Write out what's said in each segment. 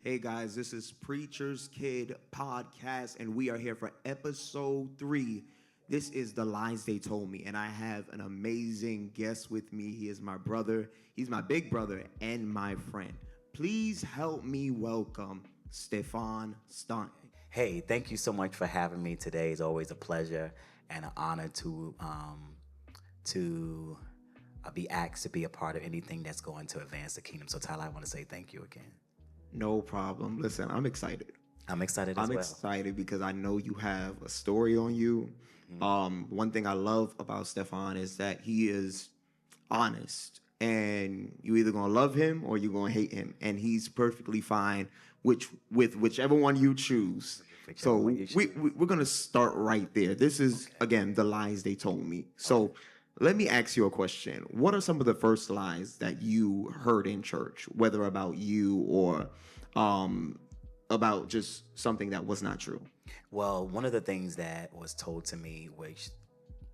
Hey guys, this is Preacher's Kid Podcast, and we are here for episode 3. This is The Lies They Told Me, and I have an amazing guest with me. He is my brother, he's my big brother, and my friend. Please help me welcome Stefon Staunton. Hey, thank you so much for having me today. It's always a pleasure and an honor to be asked to be a part of anything that's going to advance the kingdom. So, Tyla, I want to say thank you again. No problem. Listen, I'm excited. I'm excited as I'm well. excited because I know you have a story on you. One thing I love about Stefon is that he is honest, and you either gonna love him or you're gonna hate him, and he's perfectly fine with whichever one you choose. So we're gonna start right there. This is again the lies they told me. So let me ask you a question. What are some of the first lies that you heard in church, whether about you or about just something that was not true? Well, one of the things that was told to me, which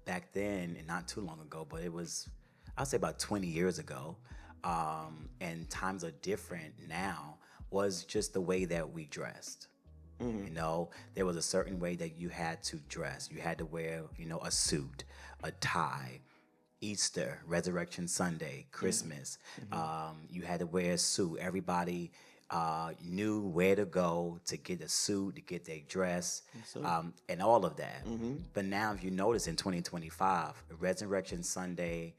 back then and not too long ago, but it was, I'll say about 20 years ago, and times are different now, was just the way that we dressed. You know, there was a certain way that you had to dress. You had to wear, a suit, a tie. Easter, Resurrection Sunday, Christmas, you had to wear a suit. Everybody knew where to go to get a suit, to get their dress, and all of that. But now, if you notice in 2025, Resurrection Sunday,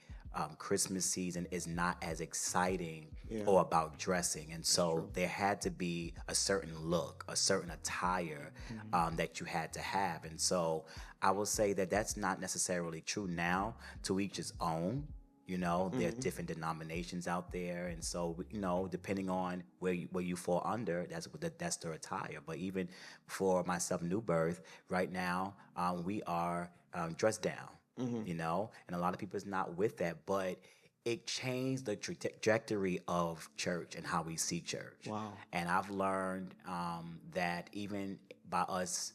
Christmas season is not as exciting or about dressing. And so there had to be a certain look, a certain attire that you had to have. And so I will say that that's not necessarily true now, to each his own. There are different denominations out there, and so depending on where you fall under, that's their attire. But even for myself, New Birth, right now we are dressed down, and a lot of people is not with that, but it changed the trajectory of church and how we see church. Wow! And I've learned that even by us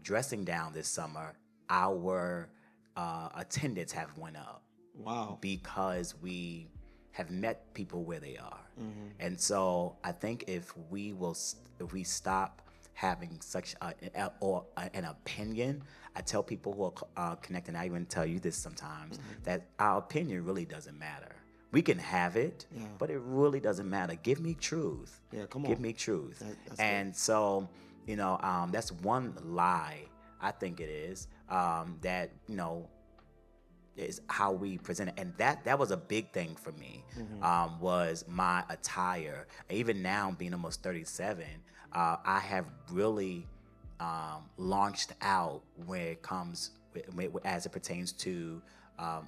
dressing down this summer, our attendance have went up. Wow. Because we have met people where they are. And so I think if we stop having such an opinion, I tell people who are connected, I even tell you this sometimes, that our opinion really doesn't matter. We can have it, but it really doesn't matter. Give me truth. Yeah, come on. Give me truth. That's and good. So, that's one lie, I think it is, that, is how we present it. And that was a big thing for me, was my attire. Even now, being almost 37, I have really launched out when it comes, as it pertains to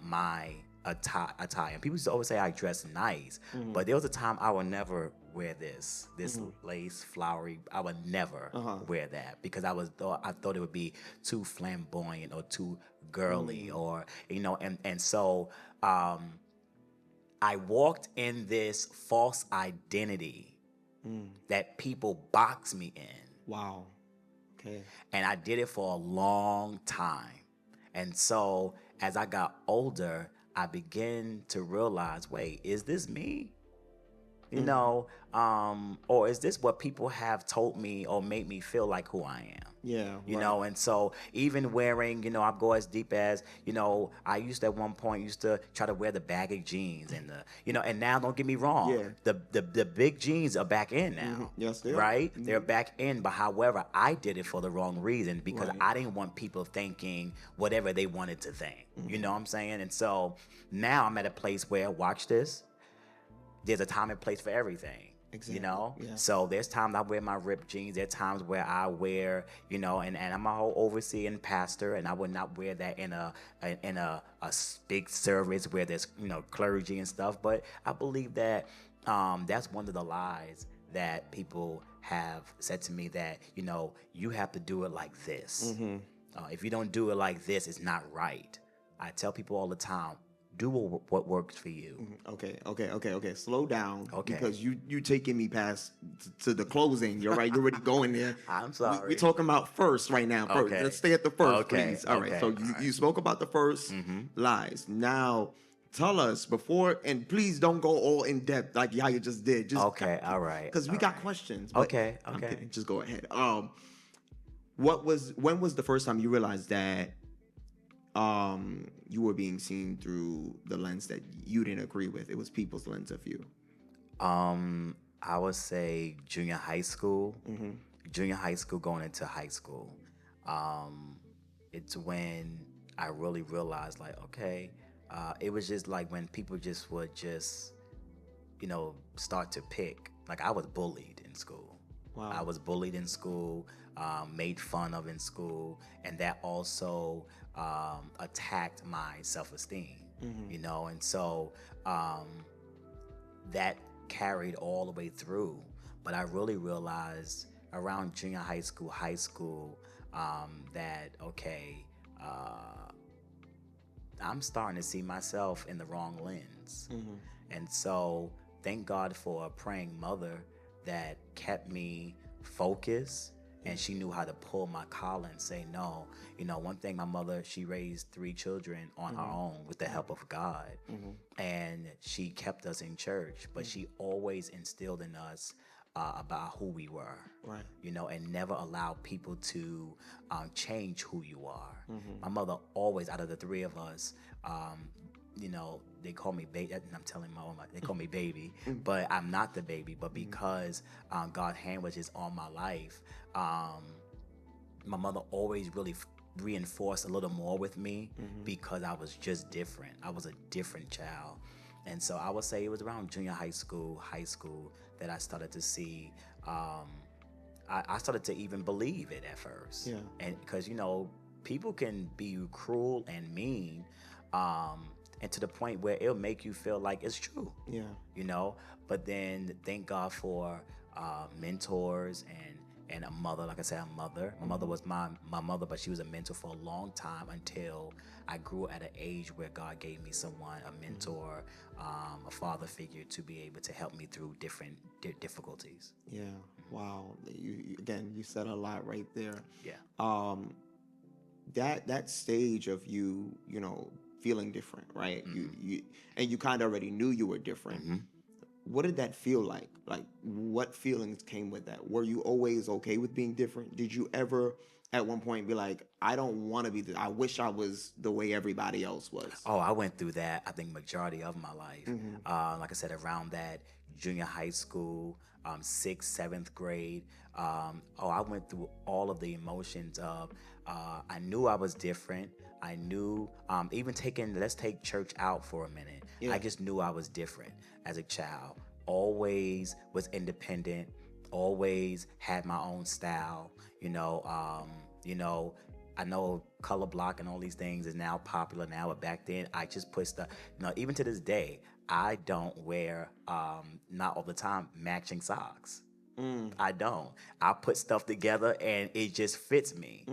my attire. And people used to always say I dress nice, but there was a time I would never wear this lace, flowery. I would never wear that because I thought it would be too flamboyant or too girly, or and so I walked in this false identity that people box me in. Wow. Okay. And I did it for a long time. And so as I got older, I began to realize, wait, is this me? Or is this what people have told me or made me feel like who I am? Yeah. And so even wearing, I go as deep as, I used to at one point to try to wear the baggy jeans and and now don't get me wrong. Yeah. The big jeans are back in now. Yes, they are. Right? They're back in, but however, I did it for the wrong reason because I didn't want people thinking whatever they wanted to think. You know what I'm saying? And so now I'm at a place where, watch this, there's a time and place for everything. Exactly. Yeah. So there's times I wear my ripped jeans. There's times where I wear, and I'm a whole overseer and pastor, and I would not wear that in a big service where there's clergy and stuff. But I believe that that's one of the lies that people have said to me, that you have to do it like this. If you don't do it like this, it's not right. I tell people all the time, do what works for you. Okay. Slow down. Okay. Because you taking me past to the closing. You're right. You're already going there. I'm sorry. We're talking about first right now. First. Okay. Let's stay at the first, Okay. please. All right. So you spoke about the first lies. Now tell us before, and please don't go all in depth like how you just did. Just Okay, all right. because we all got right. questions. But Okay, I'm okay. kidding. Just go ahead. When was the first time you realized that you were being seen through the lens that you didn't agree with? It was people's lens of you. I would say junior high school. Junior high school going into high school. It's when I really realized, like, okay, it was just like when people just would just, start to pick. Like, I was bullied in school. Wow. I was bullied in school, made fun of in school, and that also attacked my self-esteem, and so that carried all the way through. But I really realized around junior high school, that, okay, I'm starting to see myself in the wrong lens. And so thank God for a praying mother that kept me focused, and she knew how to pull my collar and say no. One thing, my mother, she raised 3 children on her own with the help of God. And she kept us in church, but she always instilled in us about who we were, Right. And never allow people to change who you are. My mother always, out of the 3 of us, they call me baby. I'm telling my mom, they call me baby, but I'm not the baby. But because God's hand was just on my life, my mother always really reinforced a little more with me because I was just different. I was a different child. And so I would say it was around junior high school, that I started to see, I started to even believe it at first. Yeah. And because, people can be cruel and mean, and to the point where it'll make you feel like it's true. Yeah. But then thank God for mentors and a mother. Like I said, a mother. My mother was my mother, but she was a mentor for a long time until I grew at an age where God gave me someone, a mentor, a father figure, to be able to help me through different difficulties. Yeah. Wow. You said a lot right there. Yeah. That stage of you feeling different, right? You kind of already knew you were different. What did that feel like? Like, what feelings came with that? Were you always okay with being different? Did you ever at one point be like, I don't want to be I wish I was the way everybody else was? Oh, I went through that, I think, majority of my life. Like I said, around that junior high school, 6th, 7th grade. I went through all of the emotions of, I knew I was different. I knew, let's take church out for a minute. Yeah. I just knew I was different as a child. Always was independent, always had my own style. I know color block and all these things is now popular now, but back then I just put stuff, even to this day, I don't wear, not all the time, matching socks. I don't. I put stuff together and it just fits me,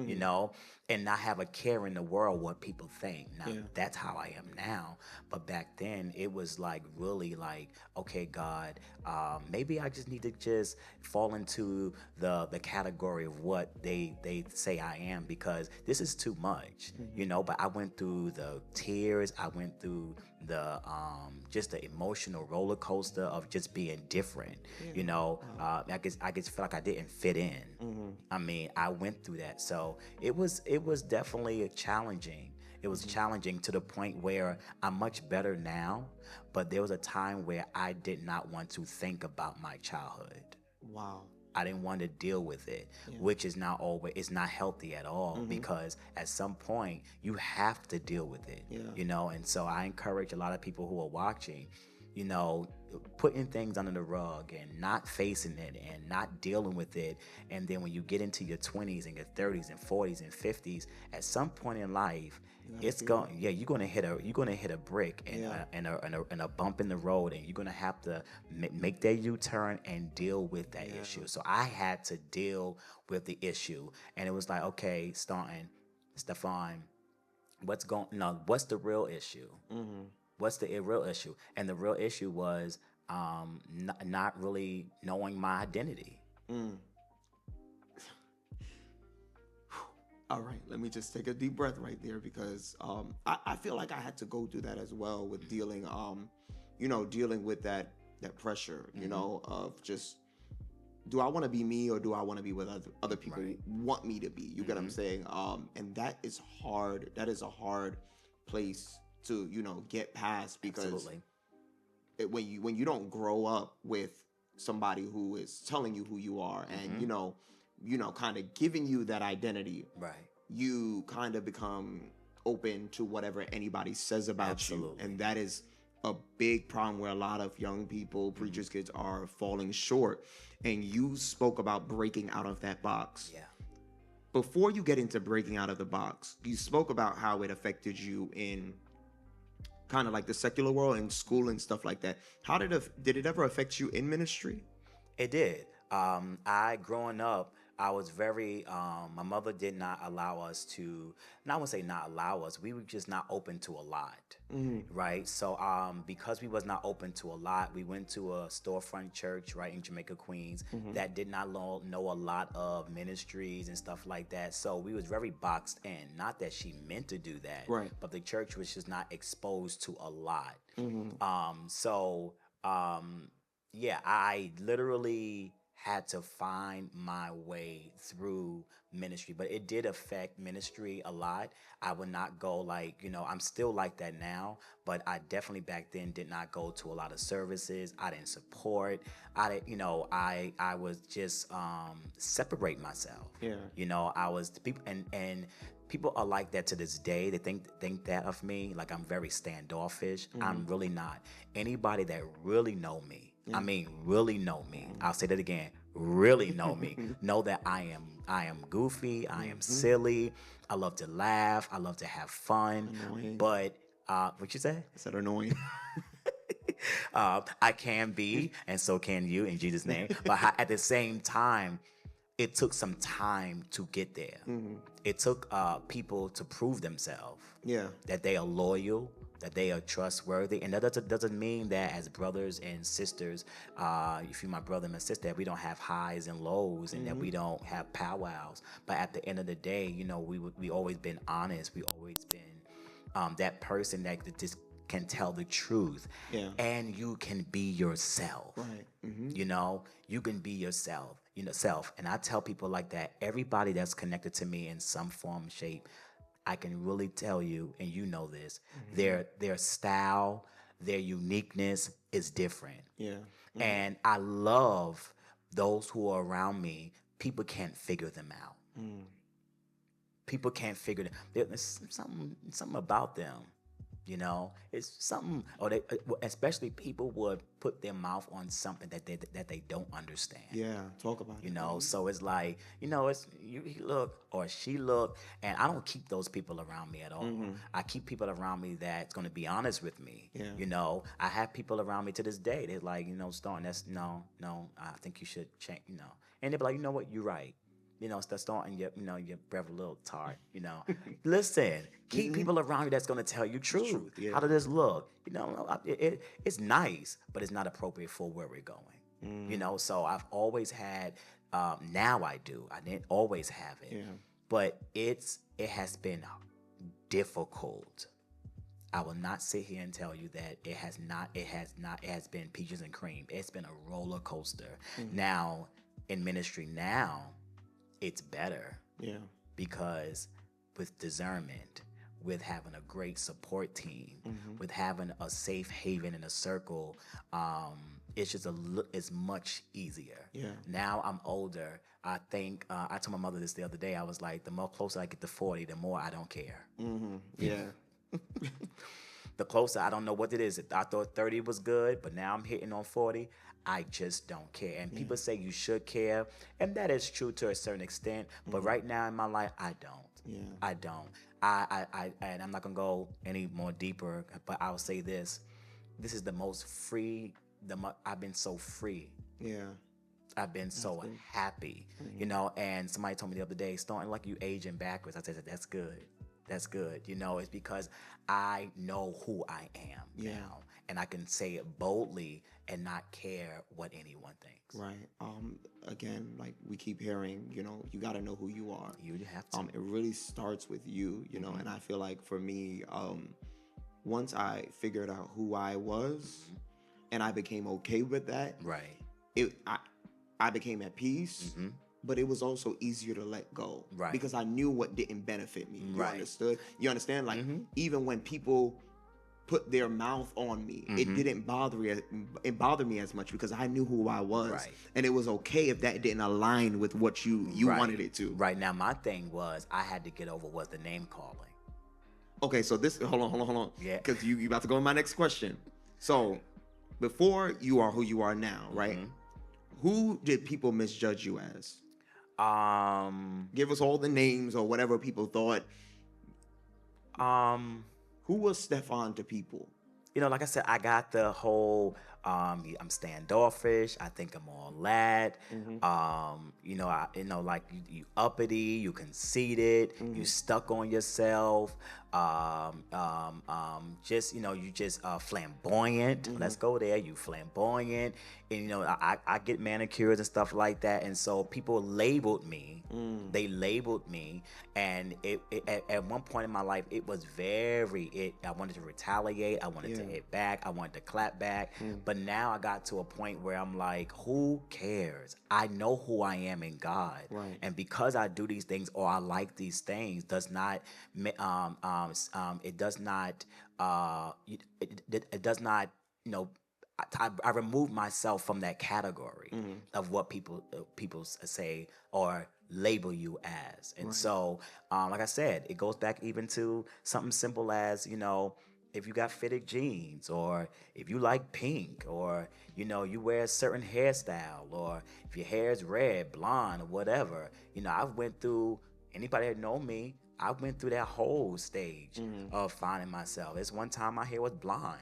and not have a care in the world what people think. Now, that's how I am now. But back then, it was like really like, okay, God, maybe I just need to just fall into the category of what they say I am, because this is too much, But I went through the tears. I went through the just the emotional roller coaster of just being different. I guess feel like I didn't fit in. I mean, I went through that, so it was definitely challenging. It was challenging to the point where I'm much better now, but there was a time where I did not want to think about my childhood. Wow. I didn't want to deal with it, which is not always, it's not healthy at all, because at some point you have to deal with it, and so I encourage a lot of people who are watching, putting things under the rug and not facing it and not dealing with it. And then when you get into your 20s and your 30s and 40s and 50s, at some point in life, you're gonna hit a brick and a bump in the road, and you're gonna have to make that U-turn and deal with that issue. So I had to deal with the issue, and it was like, okay, Stefon, what's the real issue? What's the real issue? And the real issue was not really knowing my identity. All right, let me just take a deep breath right there because I feel like I had to go through that as well with dealing, dealing with that pressure, of just, do I want to be me or do I want to be what other people Right. want me to be? You get what I'm saying? And that is hard. That is a hard place to, get past because Absolutely. when you don't grow up with somebody who is telling you who you are and kind of giving you that identity, Right. you kind of become open to whatever anybody says about you, Absolutely. and that is a big problem where a lot of young people, preachers' kids, are falling short. And you spoke about breaking out of that box. Yeah. Before you get into breaking out of the box, you spoke about how it affected you in kind of like the secular world and school and stuff like that. How did it ever affect you in ministry? It did. I growing up, I was very. My mother did not allow us to. And I would say not allow us. We were just not open to a lot, right? So, because we was not open to a lot, we went to a storefront church right in Jamaica, Queens, that did not know a lot of ministries and stuff like that. So we was very boxed in. Not that she meant to do that, Right. but the church was just not exposed to a lot. Yeah, I literally had to find my way through ministry, but it did affect ministry a lot. I would not go like, I'm still like that now, but I definitely back then did not go to a lot of services. I didn't support. I didn't, I was just separate myself. Yeah. I was people and people are like that to this day. They think that of me, like I'm very standoffish. I'm really not. Anybody that really know me, I mean, really know me. I'll say that again. Really know me. Know that I am goofy. I am silly. I love to laugh. I love to have fun. Annoying. But what you say? I said annoying. I can be, and so can you, in Jesus' name. But at the same time, it took some time to get there. It took people to prove themselves. Yeah. That they are loyal, that they are trustworthy. And that doesn't mean that as brothers and sisters, if you're my brother and my sister, that we don't have highs and lows and that we don't have powwows. But at the end of the day, we always been honest. We always been that person that just can tell the truth. Yeah. And you can be yourself. Right. You can be yourself. Self. And I tell people like that, everybody that's connected to me in some form, shape, I can really tell you, and you know this, their style, their uniqueness is different. Yeah. And I love those who are around me. People can't figure them out. People can't figure them. There's something about them. It's something, or they, especially people would put their mouth on something that they don't understand. Yeah. Talk about it. So it's like, it's he look or she look, and I don't keep those people around me at all. I keep people around me that's going to be honest with me. Yeah. I have people around me to this day. They're like, Staunton, that's no, I think you should change. And they're like, you know what, you're right. Staunton, your breath a little tart. Listen, keep people around you that's going to tell you truth. Yeah. How does this look? It's nice, but it's not appropriate for where we're going. So I've always had. Now I do. I didn't always have it. Yeah. But it has been difficult. I will not sit here and tell you that it has been peaches and cream. It's been a roller coaster. Now in ministry now, it's better. Yeah. Because with discernment, with having a great support team, with having a safe haven in a circle, it's just it's much easier. Yeah. Now I'm older. I think I told my mother this the other day. I was like, the more closer I get to 40, the more I don't care. Yeah. The closer, I don't know what it is. I thought 30 was good, but now I'm hitting on 40. I just don't care. And people say you should care, and that is true to a certain extent. But right now in my life, I don't. Yeah. I don't. And I'm not gonna go any more deeper, but I'll say this: this is the most free. I've been so free. Yeah. I've been so happy, And somebody told me the other day, Staunton, like you aging backwards. I said, that's good. That's good. It's because I know who I am now. and I can say it boldly and not care what anyone thinks. Right. Again, like we keep hearing, you got to know who you are. You have to. It really starts with you, and I feel like for me, once I figured out who I was and I became okay with that, Right. I became at peace. But it was also easier to let go, Right. Because I knew what didn't benefit me. You Right. understood? You understand? Like even when people put their mouth on me, it didn't bother me as much because I knew who I was, Right. and it was okay if that didn't align with what you Right. wanted it to. Right. Now my thing was I had to get over was the name calling. Okay, so this hold on, Yeah. because you about to go to my next question. So before you are who you are now, right? Who did people misjudge you as? Give us all the names or whatever people thought. Who was Stefon to people? Like I said, I got the whole I'm standoffish. I think I'm all that. Like you uppity, you conceited, you stuck on yourself. You just flamboyant. Let's go there. You flamboyant, and I get manicures and stuff like that, and so people labeled me. They labeled me, and at one point in my life, it was I wanted to retaliate. I wanted to hit back. I wanted to clap back. But now I got to a point where I'm like, who cares? I know who I am in God, Right. and because I do these things or I like these things, does not it does not I remove myself from that category of what people say or label you as. And so like I said, it goes back even to something simple as if you got fitted jeans, or if you like pink, or you wear a certain hairstyle, or if your hair is red, blonde, or whatever. I've went through, anybody that know me, I went through that whole stage of finding myself. It's one time my hair was blonde,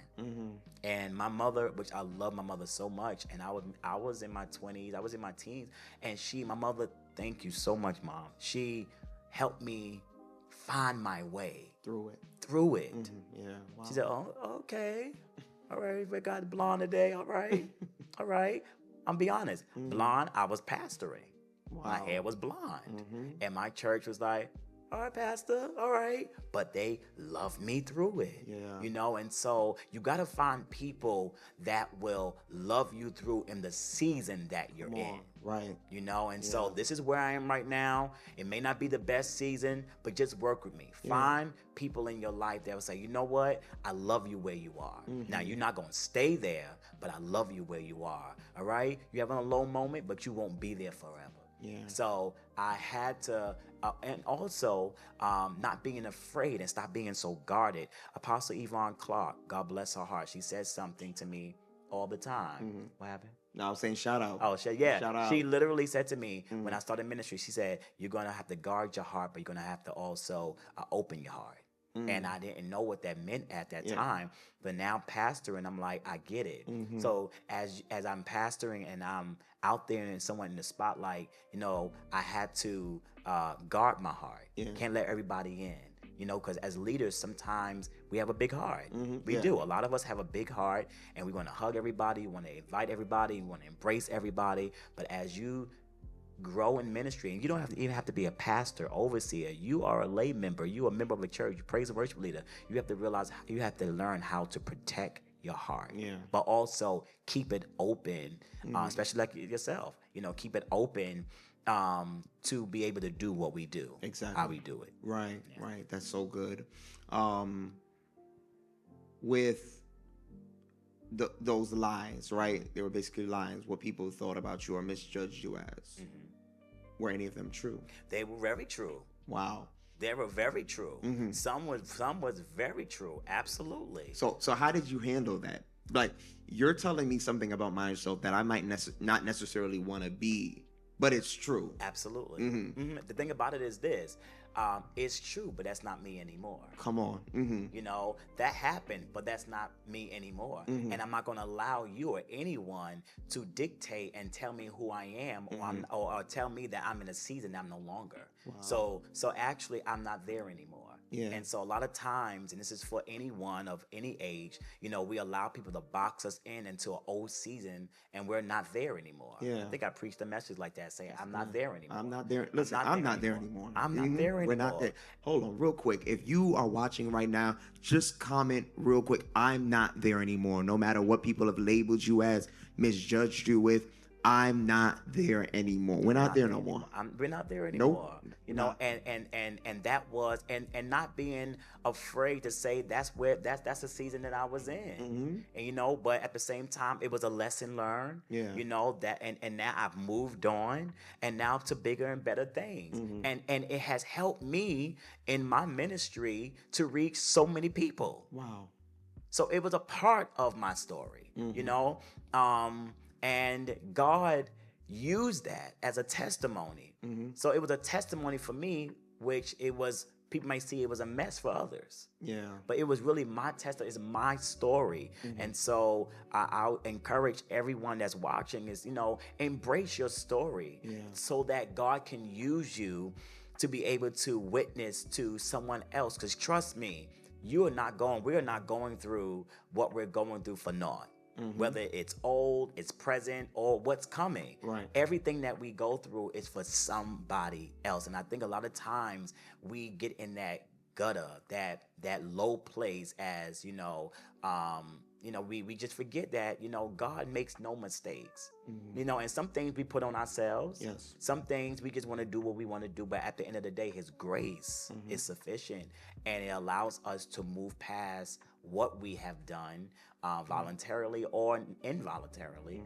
and my mother, which I love my mother so much, and I was in my 20s, I was in my teens, and my mother, thank you so much, Mom. She helped me find my way Through it. Yeah. Wow. She said, "Oh, okay, all right, we got blonde today, all right, all right." I'm be honest, blonde. I was pastoring. Wow. My hair was blonde, and my church was like, "All right, pastor, all right," but they loved me through it. Yeah. And so you got to find people that will love you through in the season that you're in. Right. And so this is where I am right now. It may not be the best season, but just work with me. Find people in your life that will say, you know what? I love you where you are. Now, you're not going to stay there, but I love you where you are. All right? You're having a low moment, but you won't be there forever. Yeah. So I had to, and also not being afraid and stop being so guarded. Apostle Yvonne Clark, God bless her heart, she says something to me all the time. What happened? No, I was saying shout out. Oh, Shout out. She literally said to me when I started ministry, she said, you're going to have to guard your heart, but you're going to have to also open your heart. And I didn't know what that meant at that time. But now pastoring, I'm like, I get it. So as I'm pastoring and I'm out there and someone in the spotlight, I had to guard my heart. Can't let everybody in. Because as leaders, sometimes we have a big heart. We do. A lot of us have a big heart, and we want to hug everybody, we want to invite everybody, we want to embrace everybody. But as you grow in ministry, and you don't even have to be a pastor, overseer, you are a lay member, you are a member of a church, you praise and worship leader, you have to realize, you have to learn how to protect your heart, but also keep it open, especially like yourself, keep it open to be able to do what we do, exactly how we do it. Right. That's so good. With those lies, right? They were basically lies, what people thought about you or misjudged you as. Were any of them true? They were very true. Wow. They were very true. Some was very true. Absolutely. So how did you handle that? Like, you're telling me something about myself that I might not necessarily want to be, but it's true. Absolutely. The thing about it is this. It's true, but that's not me anymore. Come on. That happened, but that's not me anymore. And I'm not going to allow you or anyone to dictate and tell me who I am, or tell me that I'm in a season that I'm no longer. Wow. So actually, I'm not there anymore. Yeah. And so a lot of times, and this is for anyone of any age, we allow people to box us into an old season, and we're not there anymore. Yeah. I think I preached a message like that, saying, I'm not there anymore. I'm not there. Listen, I'm not there anymore. I'm not there anymore. We're not there. Hold on, real quick. If you are watching right now, just comment real quick. I'm not there anymore. No matter what people have labeled you as, misjudged you with, I'm not there anymore. We're not there no more. We're not there anymore. Nope. And that was and not being afraid to say that's the season that I was in. And but at the same time, it was a lesson learned. Yeah. That and now I've moved on, and now to bigger and better things. And it has helped me in my ministry to reach so many people. Wow. So it was a part of my story, and God used that as a testimony. So it was a testimony for me, which people might see it was a mess for others. Yeah. But it was really my testimony. It's my story. And so I'll encourage everyone that's watching is, embrace your story so that God can use you to be able to witness to someone else. Because trust me, we're not going through what we're going through for naught. Whether it's old, it's present, or what's coming. Right. Everything that we go through is for somebody else. And I think a lot of times we get in that gutter, that low place as, we just forget that, God makes no mistakes. And some things we put on ourselves. Yes. Some things we just want to do what we want to do. But at the end of the day, his grace is sufficient. And it allows us to move past what we have done voluntarily or involuntarily,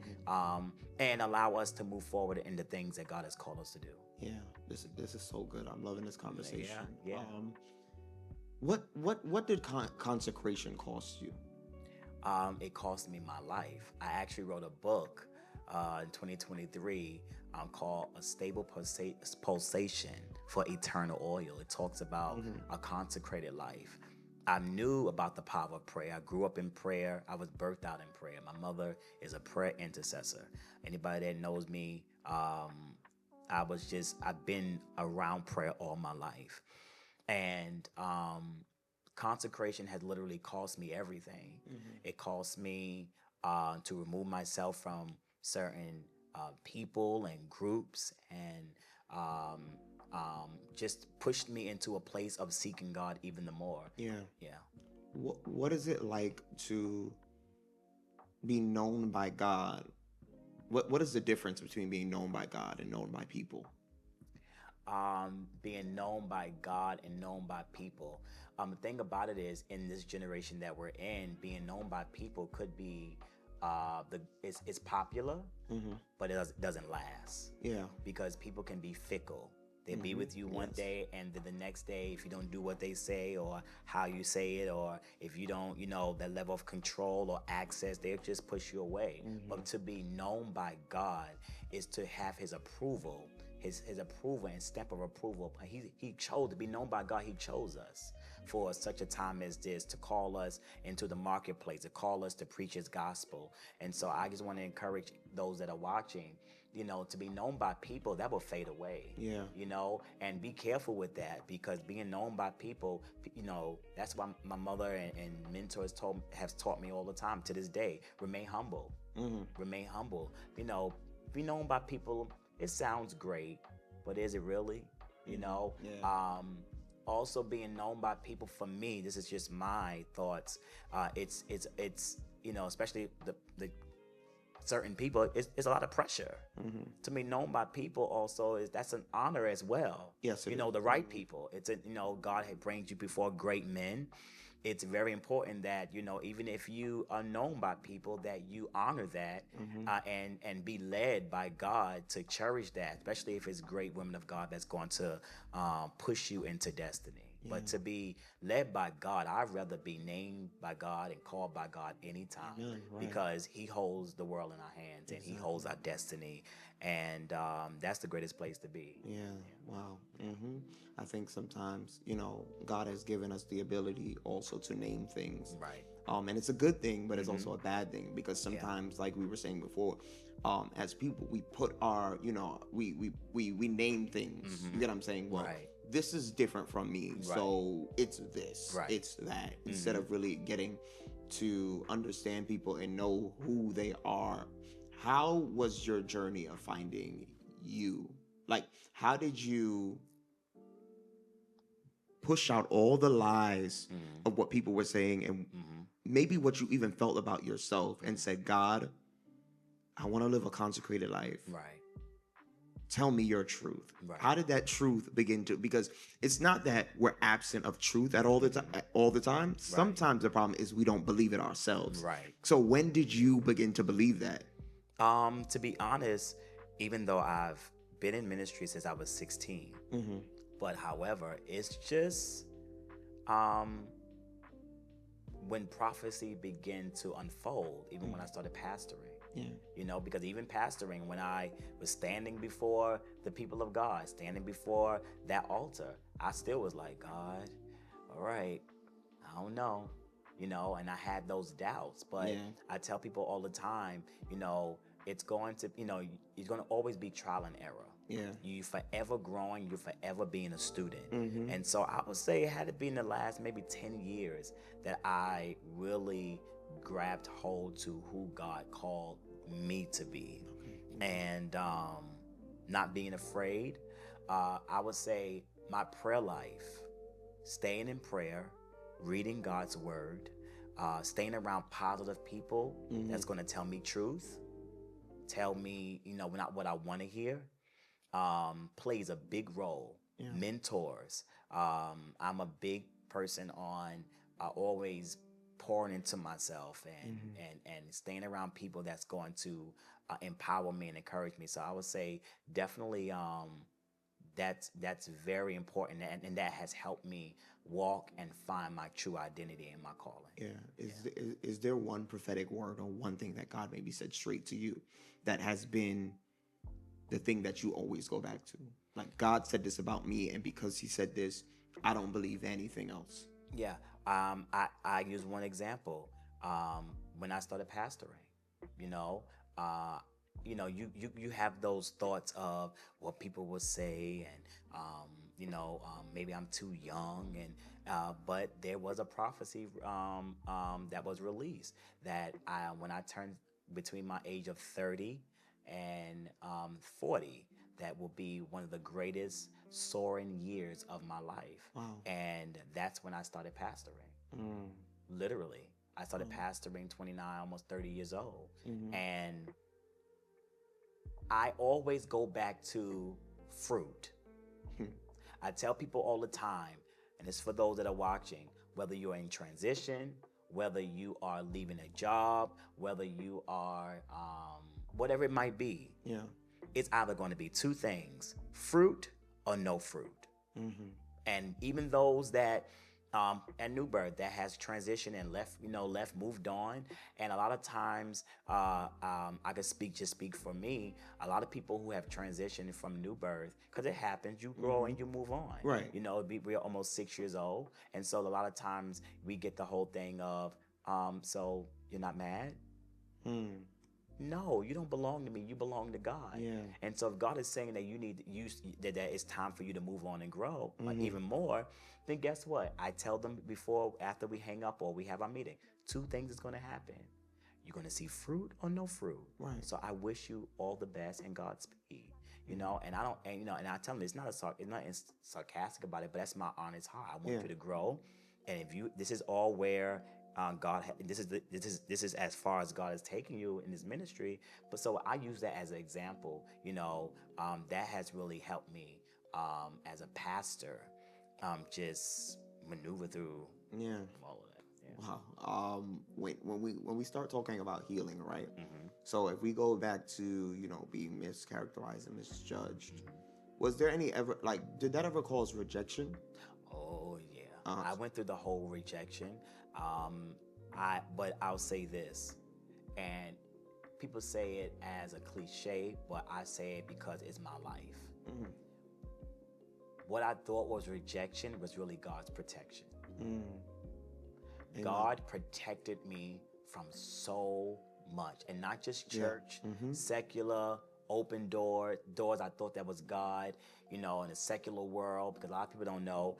and allow us to move forward in the things that God has called us to do. Yeah, this is so good. I'm loving this conversation. Yeah. What did consecration cost you? It cost me my life. I actually wrote a book in 2023 called A Stable Pulsation for Eternal Oil. It talks about a consecrated life. I knew about the power of prayer. I grew up in prayer. I was birthed out in prayer. My mother is a prayer intercessor. Anybody that knows me, I've been around prayer all my life. And consecration has literally cost me everything. It cost me to remove myself from certain people and groups, and just pushed me into a place of seeking God even the more. Yeah. Yeah. What is it like to be known by God? What is the difference between being known by God and known by people? Being known by God and known by people. The thing about it is, in this generation that we're in, being known by people could be it's popular, but it doesn't last. Yeah. Because people can be fickle. They be with you one day, and then the next day, if you don't do what they say or how you say it, or if you don't, that level of control or access, they'll just push you away. But to be known by God is to have his approval, his approval and stamp of approval. He chose to be known by God. He chose us for such a time as this, to call us into the marketplace, to call us to preach his gospel. And so I just want to encourage those that are watching, to be known by people, that will fade away. Yeah. And be careful with that, because being known by people, that's why my mother and mentors have taught me all the time to this day. Remain humble. Remain humble. Be known by people. It sounds great, but is it really? Yeah. Also being known by people, for me, this is just my thoughts. It's especially the certain people, it's a lot of pressure. To be known by people also that's an honor as well. Yes, the right people. It's God brings you before great men. It's very important that even if you are known by people, that you honor that, and be led by God to cherish that, especially if it's great women of God that's going to push you into destiny. Yeah. But to be led by God, I'd rather be named by God and called by God anytime. Yeah, right. Because he holds the world in our hands, and he holds our destiny. And that's the greatest place to be. Yeah. Wow. I think sometimes, God has given us the ability also to name things. Right. And it's a good thing, but it's also a bad thing, because sometimes, like we were saying before, as people, we put our, we name things. You get what I'm saying? Well, right. this is different from me, so it's this, it's that, instead of really getting to understand people and know who they are. How was your journey of finding you? Like, how did you push out all the lies of what people were saying and maybe what you even felt about yourself and said, God, I want to live a consecrated life. Tell me your truth. How did that truth begin to, because it's not that we're absent of truth at all the time. Sometimes the problem is we don't believe it ourselves. So when did you begin to believe that? To be honest, even though I've been in ministry since I was 16, but however, it's just when prophecy began to unfold, even when I started pastoring. You know, because even pastoring, when I was standing before the people of God, standing before that altar, I still was like, God, all right, I don't know, you know, and I had those doubts. But I tell people all the time, you know, it's going to, you know, it's going to always be trial and error. You forever growing, you're forever being a student. And so I would say it had to be in the last maybe 10 years that I really grabbed hold to who God called me to be. And not being afraid. I would say my prayer life, staying in prayer, reading God's word, staying around positive people that's going to tell me truth, tell me, you know, not what I want to hear, plays a big role. Mentors. I'm a big person on always pouring into myself and staying around people that's going to empower me and encourage me. So I would say definitely that's very important, and that has helped me walk and find my true identity and my calling. Is there one prophetic word or one thing that God maybe said straight to you that has been the thing that you always go back to? Like, God said this about me, and because he said this, I don't believe anything else. I use one example. When I started pastoring, you know, you have those thoughts of what people will say, and maybe I'm too young, and but there was a prophecy that was released that when I turned between my age of 30 and 40, that will be one of the greatest soaring years of my life. And that's when I started pastoring. Literally, I started pastoring 29, almost 30 years old. And I always go back to fruit. I tell people all the time, and it's for those that are watching, whether you're in transition, whether you are leaving a job, whether you are whatever it might be, it's either going to be two things: fruit or no fruit. And even those that at New Birth that has transitioned and left, moved on. And a lot of times, I could speak for me. A lot of people who have transitioned from New Birth, because it happens, you grow and you move on. You know, we're almost 6 years old, and so a lot of times we get the whole thing of, so you're not mad? No, you don't belong to me. You belong to God. And so if God is saying that that it's time for you to move on and grow even more, then guess what? I tell them after we hang up or we have our meeting, two things is going to happen. You're going to see fruit or no fruit. So I wish you all the best and Godspeed. You know, and I tell them it's not sarcastic about it, but that's my honest heart. I want you to grow, and this is all where this is as far as God is taking you in His ministry. But so I use that as an example. You know, that has really helped me as a pastor, just maneuver through all of that. Wow. When we start talking about healing, right? So if we go back to being mischaracterized and misjudged, was there did that ever cause rejection? Oh yeah, I went through the whole rejection. But I'll say this, and people say it as a cliche, but I say it because it's my life. What I thought was rejection was really God's protection. God protected me from so much, and not just church, secular, open doors I thought that was God, in the secular world, because a lot of people don't know,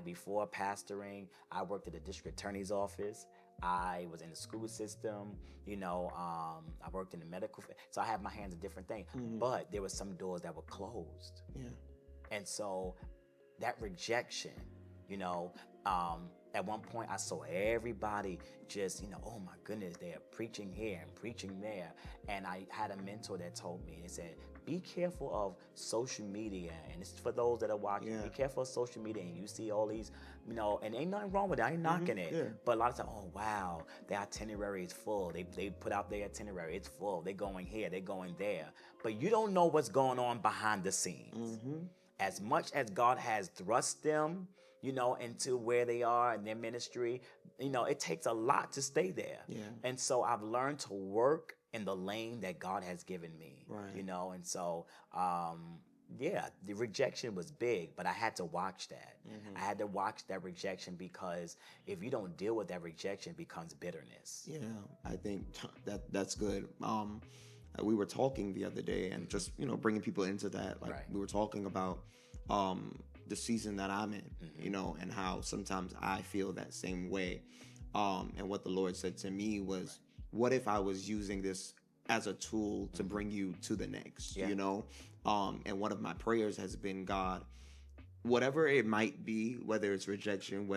before pastoring, I worked at the district attorney's office. I was in the school system, I worked in the medical, so I have my hands in different things. But there were some doors that were closed. Yeah. And so that rejection, at one point I saw everybody just, oh my goodness, they're preaching here and preaching there. And I had a mentor that told me, he said, be careful of social media. And it's for those that are watching, Yeah. be careful of social media. And you see all these, and ain't nothing wrong with it. I ain't knocking it. Yeah. But a lot of times, oh wow, their itinerary is full. They put out their itinerary, it's full. They're going here, they're going there. But you don't know what's going on behind the scenes. As much as God has thrust them, into where they are in their ministry, it takes a lot to stay there. Yeah. And so I've learned to work in the lane that God has given me, Right. and so, the rejection was big, but I had to watch that. I had to watch that rejection, because if you don't deal with that rejection, it becomes bitterness. Yeah, I think that's good. We were talking the other day, and just bringing people into that. Like, Right. we were talking about the season that I'm in, and how sometimes I feel that same way. And what the Lord said to me was, what if I was using this as a tool to bring you to the next? Yeah. And one of my prayers has been, God, whatever it might be, whether it's rejection,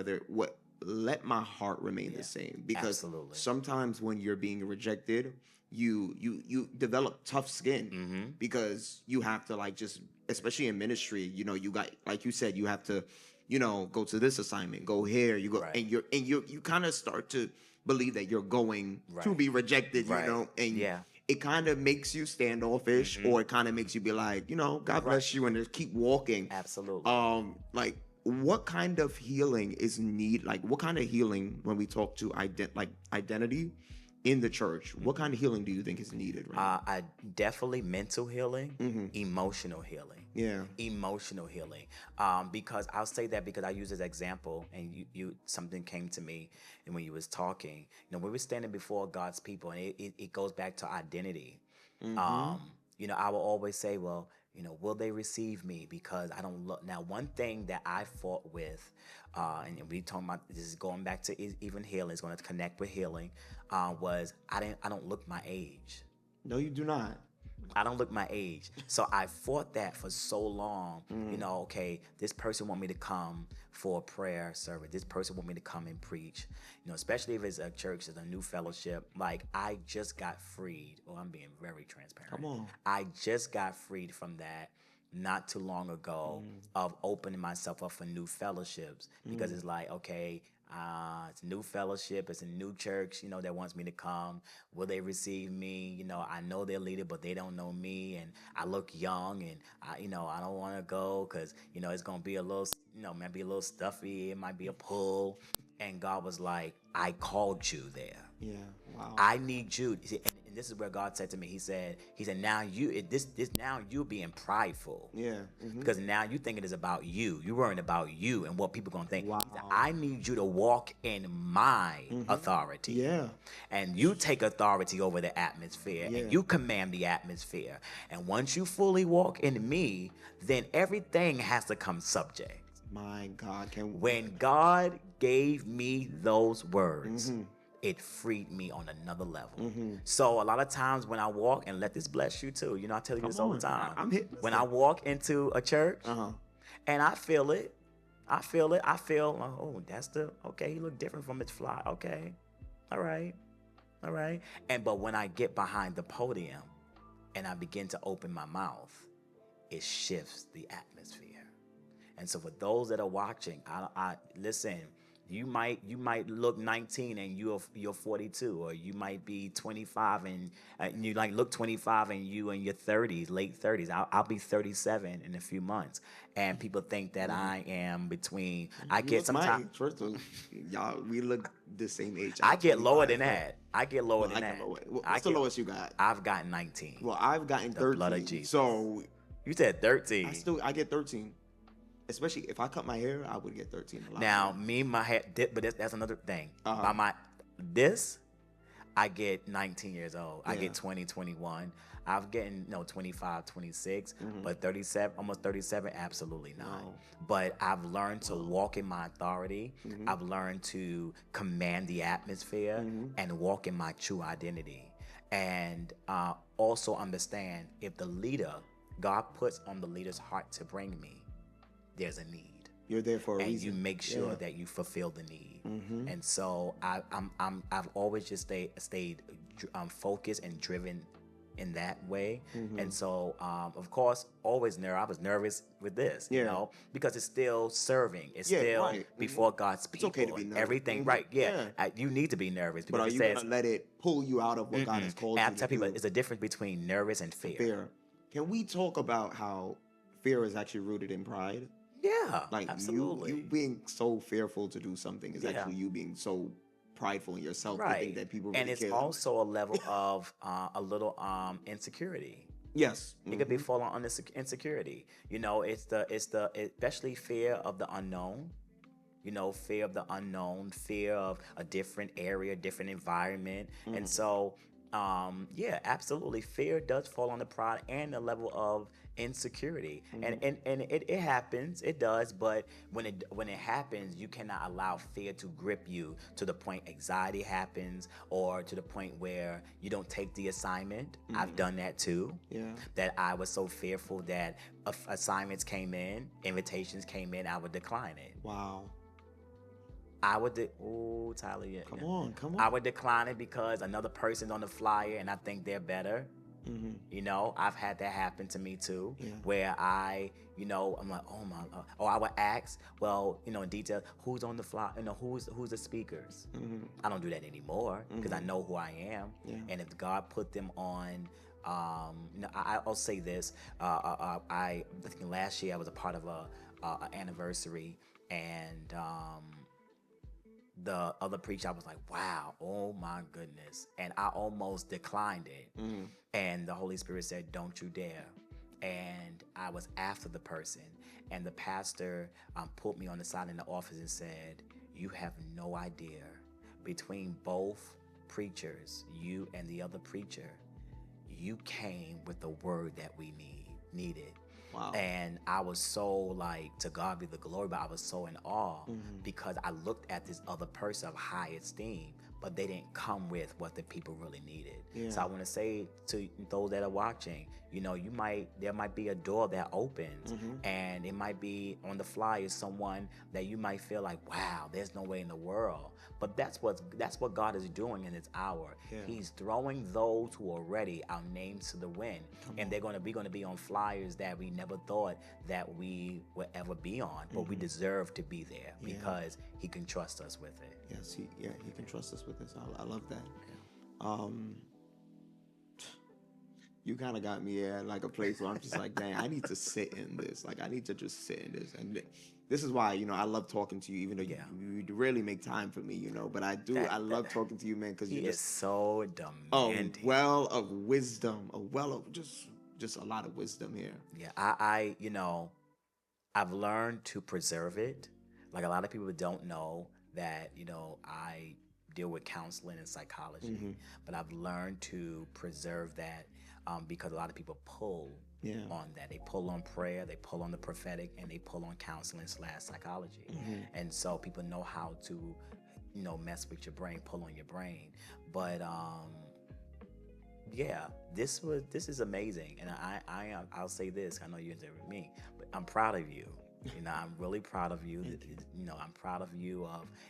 let my heart remain the same. Because Absolutely. sometimes when you're being rejected, you develop tough skin, because you have to, just, especially in ministry, you got, like you said, you have to, go to this assignment, go here, you go, Right. and you kind of start to believe that you're going to Right. be rejected, Right. and Yeah. it kind of makes you standoffish, or it kind of makes you be like, God bless you, and just keep walking. Absolutely. Like, what kind of healing is need? Like, what kind of healing, when we talk to identity in the church, what kind of healing do you think is needed right now? I definitely mental healing, emotional healing. Yeah. Emotional healing. Because I'll say that because I use this example, and you something came to me, and when you was talking, when we're standing before God's people, and it goes back to identity. I will always say, well, will they receive me? Because I don't look. Now, one thing that I fought with, and we talking about, this is going back to even healing, it's going to connect with healing, was I don't look my age. No, you do not. I don't look my age. So I fought that for so long. Okay, this person want me to come for a prayer service. This person want me to come and preach. Especially if it's a church, it's a new fellowship. Like, I just got freed. Oh, I'm being very transparent. Come on. I just got freed from that not too long ago, of opening myself up for new fellowships, because it's like, okay, it's a new fellowship, it's a new church, that wants me to come. Will they receive me? I know they're leader, but they don't know me, and I look young, and I don't want to go, because it's gonna be a little, might be a little stuffy, it might be a pull. And God was like, I called you there. Yeah. Wow. I need you. And this is where God said to me, He said, now now you're being prideful. Yeah. Because now you think it is about you. You're worrying about you and what people gonna think. Wow. He said, I need you to walk in my authority. Yeah. And you take authority over the atmosphere, Yeah. and you command the atmosphere. And once you fully walk in me, then everything has to come subject. My God, When God gave me those words, it freed me on another level. So a lot of times when I walk, and let this bless you too, I tell you this all the time. I'm hitting when I walk into a church, and I feel it, I feel, oh, okay, he look different from his fly. Okay, all right. But when I get behind the podium and I begin to open my mouth, it shifts the atmosphere. And so for those that are watching, I listen. You might look 19 and you're 42, or you might be 25 and you look 25 and you in your 30s, late 30s. I'll be 37 in a few months, and people think that I am between. I get sometimes. First of all, y'all, we look the same age. I get lower than that. I get lower than that. What's the lowest you got? I've gotten 19. Well, I've gotten 13. Blood of Jesus. So you said 13. I get 13. Especially if I cut my hair, I would get 13 a lot. Now, my hair, but that's another thing. Uh-huh. By I get 19 years old. I Yeah. get 20, 21. I'm getting 25, 26, Mm-hmm. but 37, almost 37, absolutely not. Wow. But I've learned to walk in my authority. Mm-hmm. I've learned to command the atmosphere Mm-hmm. and walk in my true identity. And also understand if the leader, God puts on the leader's heart to bring me, there's a need. You're there for a And reason. you make sure Yeah. that you fulfill the need. Mm-hmm. And so I've always just stayed focused and driven in that way. Mm-hmm. And so of course always I was nervous with this, Yeah. you know, because it's still serving. It's Yeah, still right. Mhm. before God's people. okay to be nervous. Everything Mhm. right. Yeah. Yeah. You need to be nervous But because are it you says gonna let it pull you out of what God has called and you I tell to people do? it's a difference between nervous and fear. Fear. Can we talk about how fear is actually rooted in pride? Yeah. Like absolutely. you being so fearful to do something is Yeah. actually you being so prideful in yourself to right. think that people really and it's care. also a level of a little insecurity. Yes. It could be falling under insecurity. You know, it's especially fear of the unknown. You know, fear of the unknown, fear of a different area, different environment. And so, yeah, absolutely. Fear does fall on the pride and the level of insecurity. And it happens, it does, but when it happens, you cannot allow fear to grip you to the point anxiety happens or to the point where you don't take the assignment. I've done that too. Yeah. That I was so fearful that assignments came in, invitations came in, I would decline it. Wow. I would, oh, Tyler, yeah. Come on. I would decline it because another person's on the flyer and I think they're better. Mm-hmm. You know, I've had that happen to me too, Yeah. where I'm like, oh my, or I would ask, well, in detail, who's on the flyer, who's the speakers. Mm-hmm. I don't do that anymore because I know who I am. Yeah. And if God put them on, I'll say this, I think last year I was a part of a anniversary and, the other preacher, I was like, wow, oh my goodness. And I almost declined it. Mm-hmm. And the Holy Spirit said, don't you dare. And I was after the person. And the pastor pulled me on the side in the office and said, you have no idea. Between both preachers, you and the other preacher, you came with the word that we needed. Wow. And I was so like, to God be the glory, but I was so in awe because I looked at this other person of high esteem, but they didn't come with what the people really needed. Yeah. So I want to say to those that are watching, there might be a door that opens and it might be on the flyer someone that you might feel like, wow, there's no way in the world. But that's what God is doing in this hour. Yeah. He's throwing those who are ready our names to the wind. And they're going to be on flyers that we never thought that we would ever be on. But we deserve to be there because he can trust us with it. Yes, he can trust us with this. I love that. Yeah. You kind of got me at like a place where I'm just like, dang, I need to sit in this. Like, I need to just sit in this. And this is why, I love talking to you, even though you rarely make time for me, but I do. I love talking to you, man, because He you're is just so demanding. a well of wisdom, a well of just a lot of wisdom here. Yeah, I've learned to preserve it. Like a lot of people don't know that, I deal with counseling and psychology, but I've learned to preserve that because a lot of people pull on that. They pull on prayer, they pull on the prophetic, and they pull on counseling / psychology. And so people know how to, mess with your brain, pull on your brain. But yeah, this is amazing, and I'll say this. I know you're there with me, but I'm proud of you. I'm really proud of you. I'm proud of you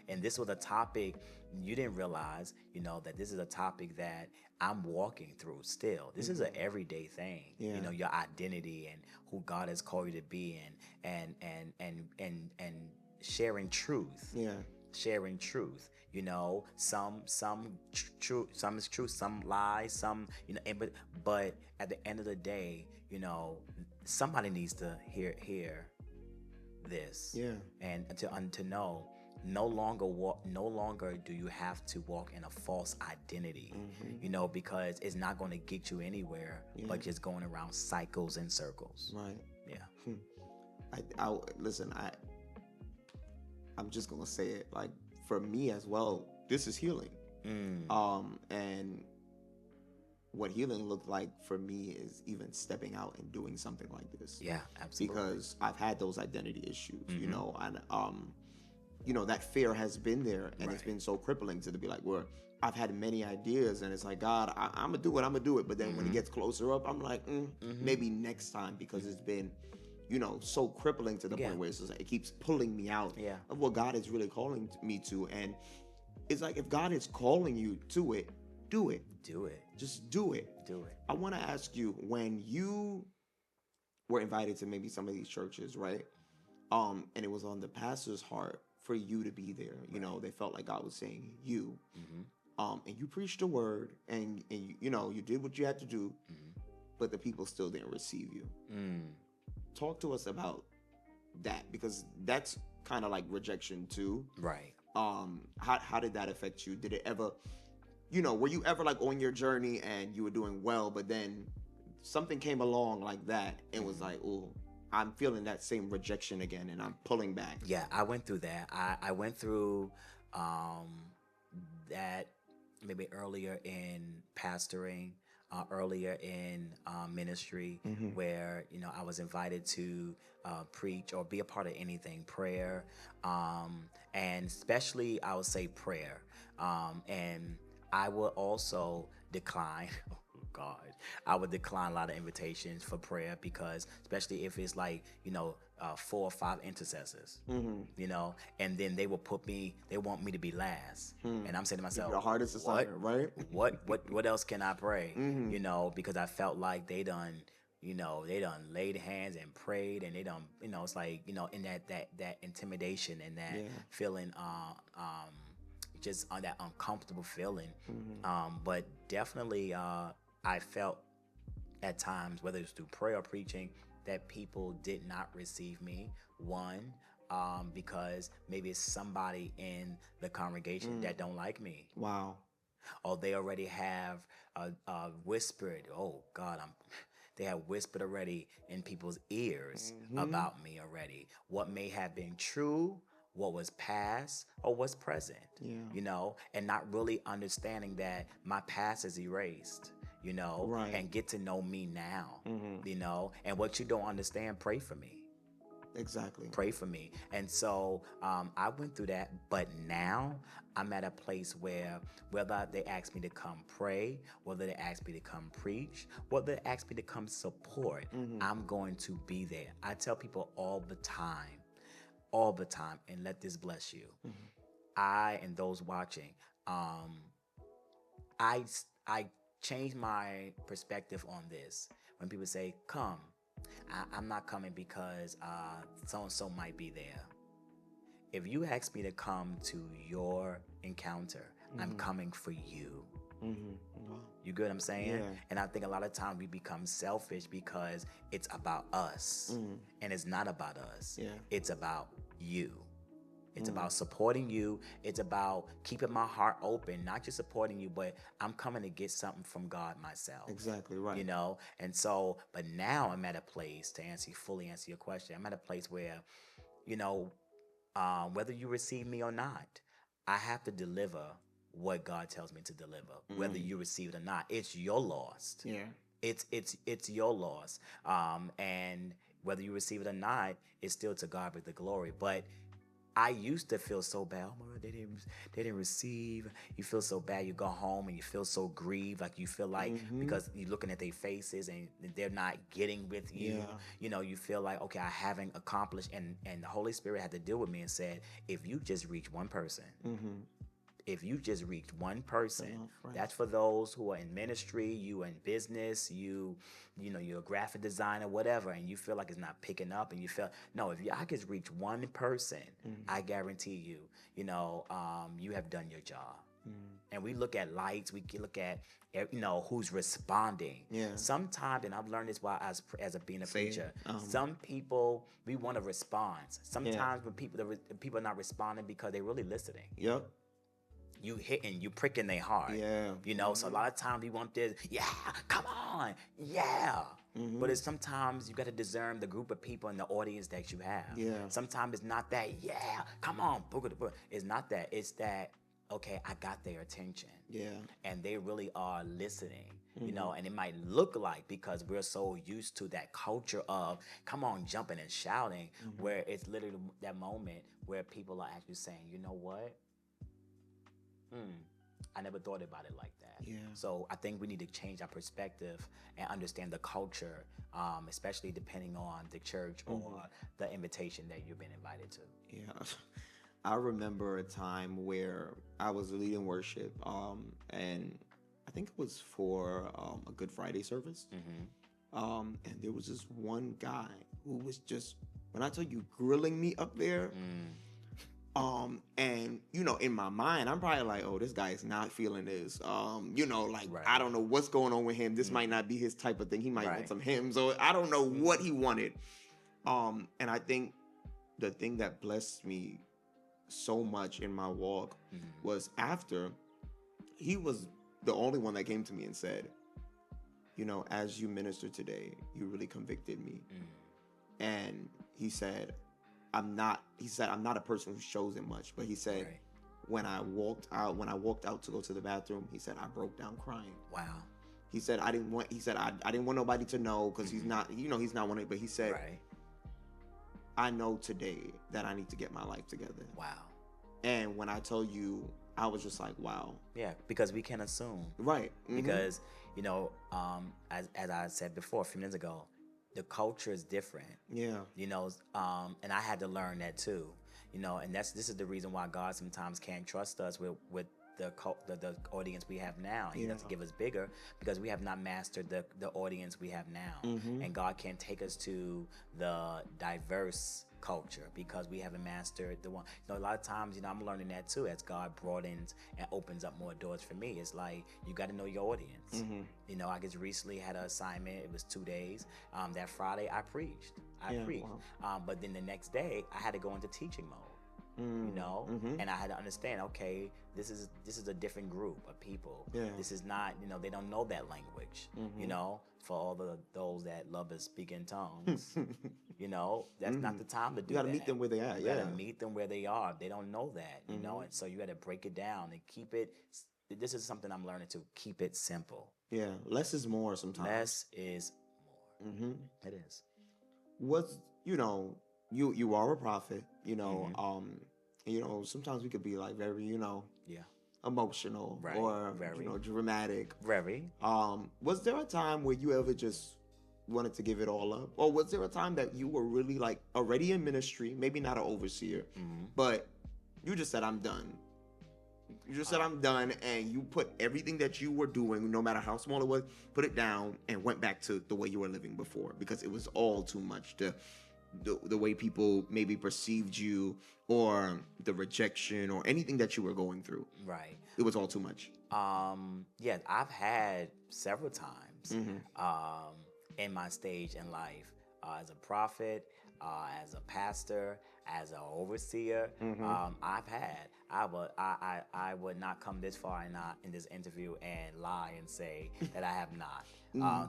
and this was a topic you didn't realize, that this is a topic that I'm walking through still. This is an everyday thing. Yeah. Your identity and who God has called you to be and sharing truth. Yeah. Sharing truth, some truth, some is truth, some lies, some, but at the end of the day, somebody needs to hear this. Yeah. And to know no longer do you have to walk in a false identity, because it's not going to get you anywhere, but just going around cycles and circles. Right. Yeah. Listen, I'm just gonna say it. Like, for me as well, this is healing. And what healing looked like for me is even stepping out and doing something like this. Yeah, absolutely. Because I've had those identity issues, you know, and that fear has been there, and it's been so crippling to be like, where I've had many ideas, and it's like, God, I'm gonna do it. But then when it gets closer up, I'm like, maybe next time, because it's been, so crippling to the point where it's just like, it keeps pulling me out of what God is really calling me to. And it's like, if God is calling you to it, do it. Do it. Just do it. Do it. I want to ask you, when you were invited to maybe some of these churches, right? And it was on the pastor's heart for you to be there. They felt like God was saying you. And you preached the word, and you did what you had to do, but the people still didn't receive you. Talk to us about that, because that's kind of like rejection too. Right. How did that affect you? Did it ever, were you ever like on your journey and you were doing well, but then something came along like that and was like, oh, I'm feeling that same rejection again, and I'm pulling back? Yeah, I went through that. I went through that maybe earlier in pastoring, earlier in ministry, where I was invited to preach or be a part of anything, prayer, and especially I would say prayer, and I will also decline. Oh God, I would decline a lot of invitations for prayer, because especially if it's like 4 or 5 intercessors, and then they want me to be last, and I'm saying to myself, the hardest assignment, right? What else can I pray? Because I felt like they done laid hands and prayed, and they done, it's like, in that intimidation and that feeling, just on that uncomfortable feeling. But definitely, I felt at times, whether it's through prayer or preaching, that people did not receive me. One, because maybe it's somebody in the congregation that don't like me. Wow. Or they already have whispered, oh God, they have whispered already in people's ears about me already. What may have been true, what was past, or what's present. And not really understanding that my past is erased, Right. and get to know me now, and what you don't understand, pray for me. Exactly. Pray for me. And so I went through that, but now I'm at a place where, whether they ask me to come pray, whether they ask me to come preach, whether they ask me to come support, I'm going to be there. I tell people all the time, and let this bless you. I, and those watching, I changed my perspective on this. When people say, come, I'm not coming because so-and-so might be there. If you ask me to come to your encounter, I'm coming for you. Wow. You get what I'm saying? Yeah. And I think a lot of times we become selfish because it's about us. And it's not about us. Yeah. It's about you. It's about supporting you. It's about keeping my heart open, not just supporting you, but I'm coming to get something from God myself. Exactly right. And so, but now I'm at a place, to fully answer your question, I'm at a place where, whether you receive me or not, I have to deliver what God tells me to deliver, whether you receive it or not. It's your loss. Yeah. It's your loss. And whether you receive it or not, it's still to God be the glory. But I used to feel so bad. Oh my God, they didn't receive. You feel so bad. You go home and you feel so grieved. Like you feel like, because you're looking at their faces and they're not getting with you. You feel like, okay, I haven't accomplished. And the Holy Spirit had to deal with me and said, if you just reach one person, if you just reach one person, that's for those who are in ministry, you in business, you're a graphic designer, whatever, and you feel like it's not picking up, and you feel, no, if I could reach one person, I guarantee you, you have done your job. And we look at lights, we look at, who's responding. Yeah. Sometimes, and I've learned this while as being a preacher, some people, we want a response. Sometimes when people are not responding because they're really listening. Yep. You hitting, you pricking their heart. Yeah. So a lot of times we want this, yeah, come on, yeah. But it's sometimes you got to discern the group of people in the audience that you have. Yeah. Sometimes it's not that, yeah, come on, it's not that. It's that, okay, I got their attention. Yeah. And they really are listening, you know, and it might look like, because we're so used to that culture of, come on, jumping and shouting, where it's literally that moment where people are actually saying, you know what? I never thought about it like that. Yeah. So I think we need to change our perspective and understand the culture, especially depending on the church or the invitation that you've been invited to. Yeah. I remember a time where I was leading worship, and I think it was for a Good Friday service. And there was this one guy who was just, when I tell you, grilling me up there. And you know, in my mind, I'm probably like, oh, this guy is not feeling this. You know, like, Right. I don't know what's going on with him. This might not be his type of thing. He might Right. want some hymns, or I don't know what he wanted. And I think the thing that blessed me so much in my walk was after he was the only one that came to me and said, you know, as you minister today, you really convicted me. And he said, I'm not a person who shows it much, but he said, Right. when I walked out to go to the bathroom, he said, I broke down crying. Wow. He said, I didn't want nobody to know, because he's not one of it, but he said, Right. I know today that I need to get my life together. Wow. And when I tell you, I was just like, wow. Yeah, because we can assume. Right. Because, you know, as I said before a few minutes ago, the culture is different. Yeah. You know, and I had to learn that too. You know, and this is the reason why God sometimes can't trust us with the audience we have now. He doesn't give us bigger, because we have not mastered the audience we have now. And God can't take us to the diverse culture because we haven't mastered the one. You know, a lot of times, you know, I'm learning that too as God broadens and opens up more doors for me. It's like, you got to know your audience. You know, I just recently had an assignment. It was 2 days. That Friday I preached. Wow. But then the next day I had to go into teaching mode. You know, and I had to understand, okay, this is a different group of people. This is not, you know, they don't know that language. You know, for all those that love to speak in tongues, you know, that's not the time to do that. You got to meet them where they are. You got to meet them where they are. They don't know that, you know, and so you got to break it down and keep it. This is something I'm learning to keep it simple. Yeah, less is more sometimes. Less is more. It is. What's, you know, you are a prophet, you know, you know, sometimes we could be like very, you know, emotional, Right. or Very. you know, dramatic. Very. Was there a time where you ever just wanted to give it all up, or was there a time that you were really like already in ministry, maybe not an overseer, but you just said, I'm done? You just said, I'm done, and you put everything that you were doing, no matter how small it was, put it down and went back to the way you were living before, because it was all too much. The way people maybe perceived you, or the rejection, or anything that you were going through. Right. It was all too much. Yeah, I've had several times in my stage in life, as a prophet, as a pastor, as an overseer. I would not come this far in this interview and lie and say that I have not.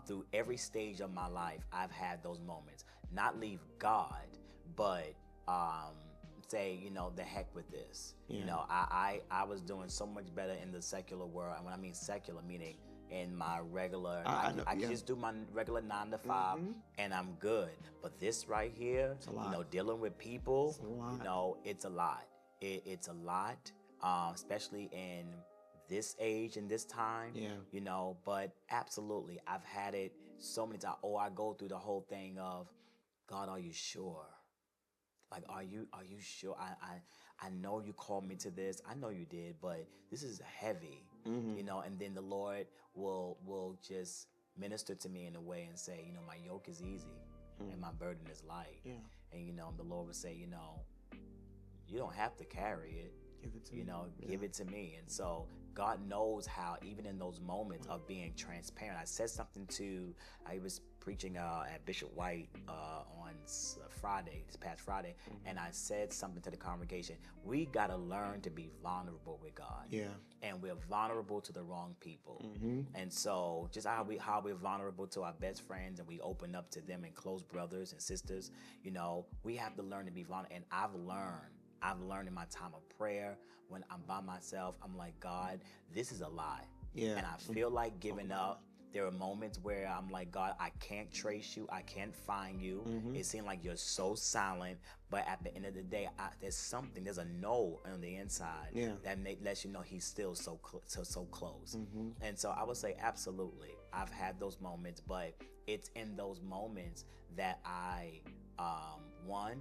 Through every stage of my life, I've had those moments. Not leave God, but say, you know, the heck with this. You know, I was doing so much better in the secular world. And when I mean secular, meaning in my regular, I just do my regular 9 to 5 and I'm good. But this right here, you know, dealing with people, you know, it's a lot. It's a lot, especially in this age and this time, you know, but absolutely, I've had it so many times. I go through the whole thing of, God, are you sure? Like, are you sure? I know you called me to this. I know you did, but this is heavy, you know. And then the Lord will just minister to me in a way and say, you know, my yoke is easy and my burden is light. And you know, the Lord would say, you know, you don't have to carry it. Give it to me. You know, give it to me. And so God knows how, even in those moments of being transparent. I said something I was preaching at Bishop White on Friday, this past Friday, and I said something to the congregation. We got to learn to be vulnerable with God. And we're vulnerable to the wrong people. And so just how we're vulnerable to our best friends and we open up to them and close brothers and sisters, you know, we have to learn to be vulnerable. And I've learned I've learned in my time of prayer, when I'm by myself, I'm like, God, this is a lie. Yeah. And I feel like giving up. There are moments where I'm like, God, I can't trace you. I can't find you. It seems like you're so silent. But at the end of the day, there's a no on the inside that lets you know he's still so close. And so I would say, absolutely. I've had those moments, but it's in those moments that I, one,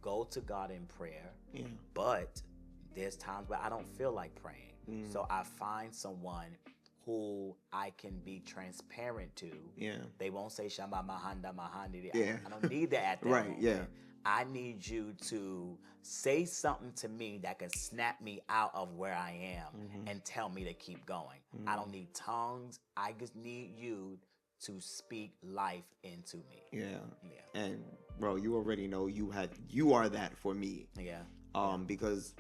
go to God in prayer. Yeah. But there's times where I don't feel like praying. So I find someone who I can be transparent to. Yeah. They won't say Shama Mahanda Mahandi. Yeah. I don't need that at that right, moment. Yeah. I need you to say something to me that can snap me out of where I am and tell me to keep going. I don't need tongues. I just need you to speak life into me. Yeah. And bro, you already know you are that for me. Yeah. Because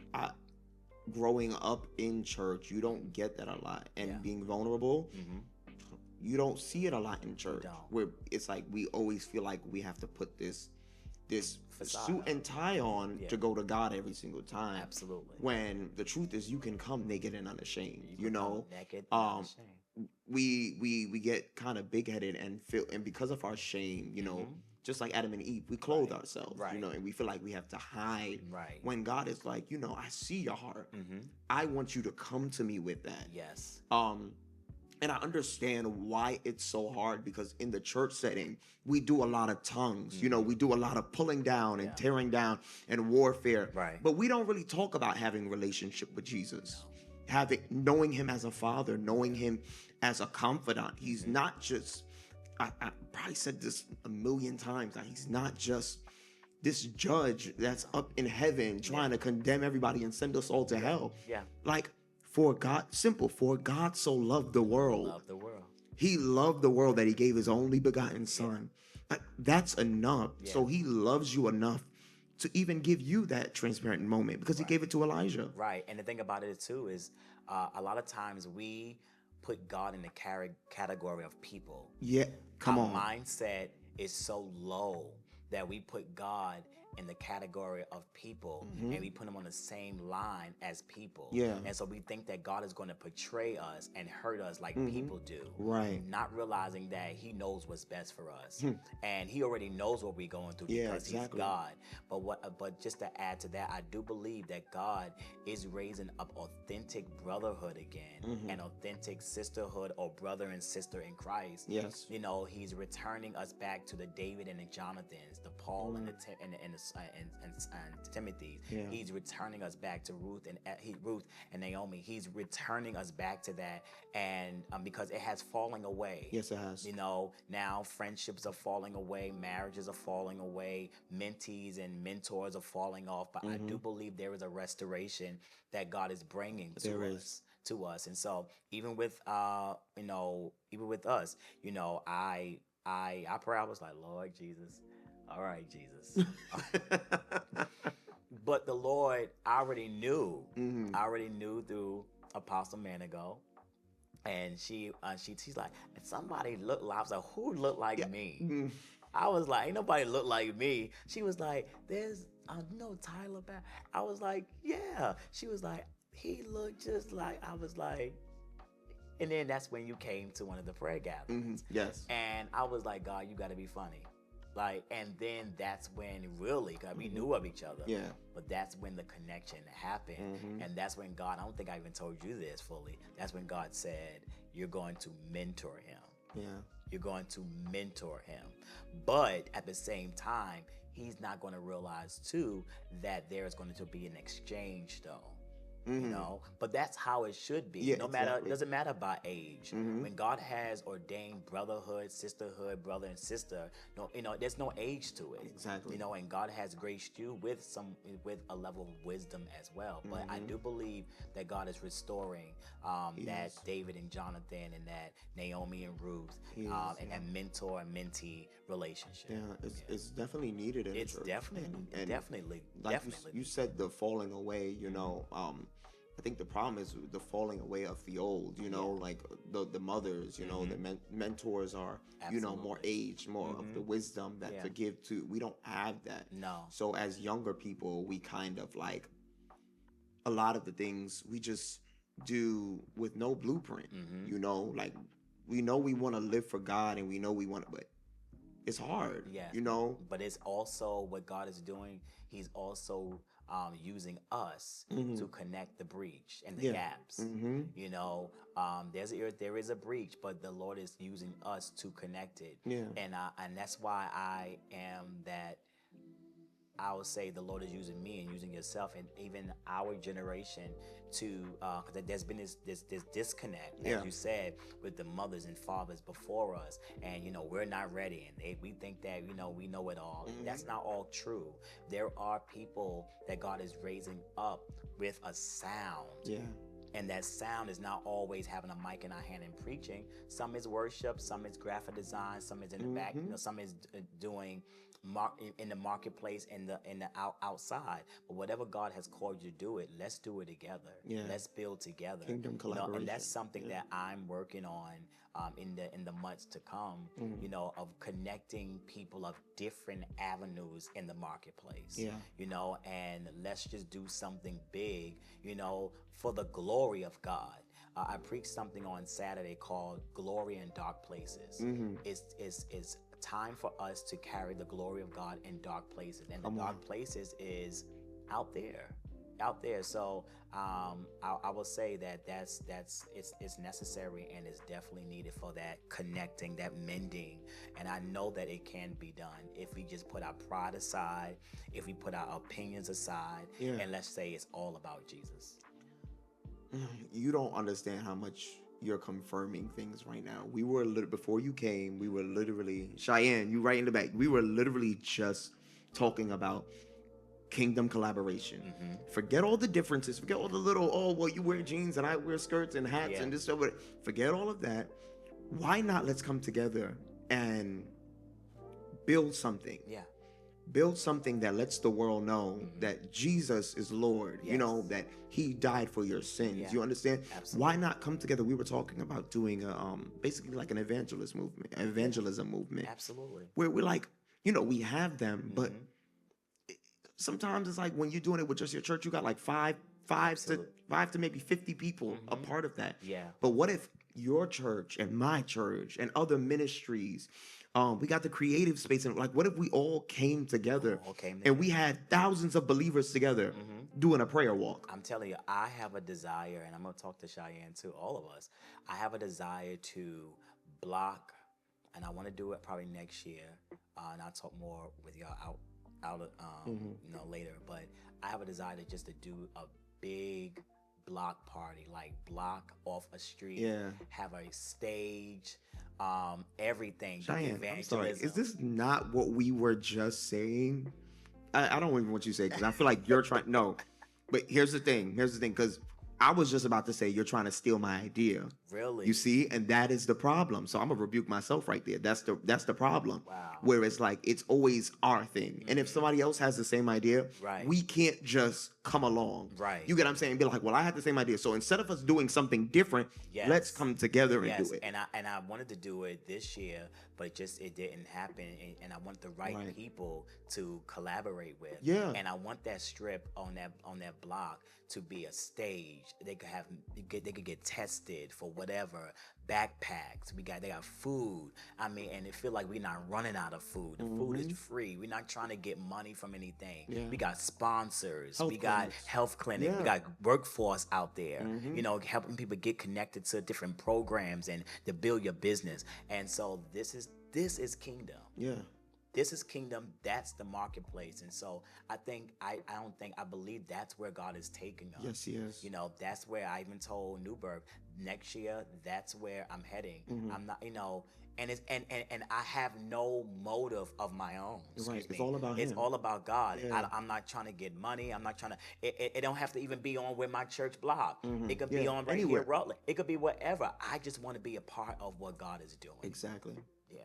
growing up in church, you don't get that a lot, and being vulnerable, you don't see it a lot in church. Where it's like we always feel like we have to put this suit and tie on to go to God every single time. Absolutely. When the truth is, you can come naked and unashamed. You know, naked and unashamed. We get kind of big headed and because of our shame, you know. Just like Adam and Eve, we clothe ourselves, you know, and we feel like we have to hide. Right. When God is like, you know, I see your heart. I want you to come to me with that. Yes. And I understand why it's so hard, because in the church setting, we do a lot of tongues. You know, we do a lot of pulling down and tearing down and warfare. Right. But we don't really talk about having a relationship with Jesus. Knowing him as a father, knowing him as a confidant. He's not just... I probably said this a million times. Like, he's not just this judge that's up in heaven trying to condemn everybody and send us all to hell. Yeah. Like, for God so loved the world. He loved the world that he gave his only begotten son. Like, that's enough. So he loves you enough to even give you that transparent moment, because he gave it to Elijah. Right. And the thing about it too is a lot of times we put God in the category of people. Yeah, come Our on. mindset is so low that we put God in the category of people, and we put him on the same line as people. Yeah. And so we think that God is going to portray us and hurt us like people do. Right. Not realizing that he knows what's best for us. And he already knows what we're going through because he's God. But just to add to that, I do believe that God is raising up authentic brotherhood again, and authentic sisterhood, or brother and sister in Christ. Yes. You know, he's returning us back to the David and the Jonathans, the Paul and the Timothy. Yeah. He's returning us back to Ruth and Naomi. He's returning us back to that, and because it has fallen away. Yes, it has. You know, now friendships are falling away, marriages are falling away, mentees and mentors are falling off. But I do believe there is a restoration that God is bringing to us. And so even with even with us, you know, I pray. I was like, Lord Jesus. All right, Jesus. But the Lord, I already knew. I already knew through Apostle Manigo. And she's like, somebody looked like, I was like, who looked like me? I was like, ain't nobody look like me. She was like, there's, Tyla Parris. I was like, yeah. She was like, he looked just like, I was like, and then that's when you came to one of the prayer gatherings. Yes. And I was like, God, you got to be funny. Like, and then that's when really, because we knew of each other. Yeah. But that's when the connection happened. And that's when God, I don't think I even told you this fully. That's when God said, you're going to mentor him. Yeah. You're going to mentor him. But at the same time, he's not going to realize too that there's going to be an exchange though. You know, but that's how it should be. Yeah, no matter, it doesn't matter about age. When God has ordained brotherhood, sisterhood, brother and sister, there's no age to it. Exactly. You know, and God has graced you with a level of wisdom as well. But I do believe that God is restoring that David and Jonathan and that Naomi and Ruth and that mentor and mentee relationship. Yeah, it's definitely needed in the church. Definitely, and definitely. You said the falling away, you know, I think the problem is the falling away of the old, you know, like the mothers, you know, the mentors are, you know, more aged, more of the wisdom that to give to. We don't have that. No. So as younger people, we kind of like a lot of the things we just do with no blueprint, you know, like we know we want to live for God and we know we want to, but it's hard, you know. But it's also what God is doing. He's also using us to connect the breach and the gaps. You know, there is a breach, but the Lord is using us to connect it. And that's why I am that. I would say the Lord is using me and using yourself and even our generation to, because there's been this disconnect, as you said, with the mothers and fathers before us, and you know we're not ready, and we think that you know we know it all. That's not all true. There are people that God is raising up with a sound. And that sound is not always having a mic in our hand and preaching. Some is worship, some is graphic design, some is in the back, you know, some is doing in the marketplace and the outside. But whatever God has called you to do it, let's do it together. Let's build together. Kingdom collaboration. You know, and that's something that I'm working on in the months to come. You know, of connecting people of different avenues in the marketplace. You know, and let's just do something big. You know, for the glory of God. I preached something on Saturday called "Glory in Dark Places." It's time for us to carry the glory of God in dark places, and the dark places is out there. So I will say that it's necessary and it's definitely needed for that connecting, that mending, and I know that it can be done if we just put our pride aside, if we put our opinions aside, and let's say it's all about Jesus. You don't understand how much you're confirming things right now. We were before you came, we were literally, Cheyenne, you right in the back. We were literally just talking about kingdom collaboration. Forget all the differences. Forget all the little, well, you wear jeans and I wear skirts and hats and this stuff. Forget all of that. Why not let's come together and build something? Build something that lets the world know that Jesus is Lord, you know, that he died for your sins. You understand? Absolutely. Why not come together? We were talking about doing basically like an evangelism movement. Absolutely. Where we're like, you know, we have them, but sometimes it's like when you're doing it with just your church, you got like five to maybe 50 people a part of that. But what if your church and my church and other ministries, we got the creative space, and like, what if we all came together and we had thousands of believers together doing a prayer walk? I'm telling you, I have a desire, and I'm going to talk to Cheyenne too, all of us. I have a desire to block, and I want to do it probably next year, and I'll talk more with y'all you know, later. But I have a desire to do a big block party, like block off a street, have a stage, everything. Cheyenne, I'm sorry. Is this not what we were just saying? I don't even want you to say, because I feel like you're trying. No, but here's the thing, because I was just about to say you're trying to steal my idea. Really? You see, and that is the problem. So I'm gonna rebuke myself right there. That's the problem. Wow. Where it's like it's always our thing, and if somebody else has the same idea, we can't just come along. You get what I'm saying? Be like, well, I had the same idea. So instead of us doing something different, let's come together and do it. And I wanted to do it this year, but it didn't happen. And I want the right people to collaborate with. And I want that strip on that block to be a stage. They could get tested for whatever. Backpacks. They got food. I mean, and it feel like we're not running out of food. The food is free. We're not trying to get money from anything. We got sponsors. We got health clinic. We got workforce out there. You know, helping people get connected to different programs and to build your business. And so this is kingdom. This is kingdom. That's the marketplace. And so I believe that's where God is taking us. Yes, he is. You know, that's where I even told Newberg next year, that's where I'm heading. I'm not, you know, and I have no motive of my own. It's all about him. It's all about God. I'm not trying to get money. I'm not trying to, it don't have to even be on with my church block. It could be on right here, Rutland. It could be wherever. I just want to be a part of what God is doing. Exactly. Yeah.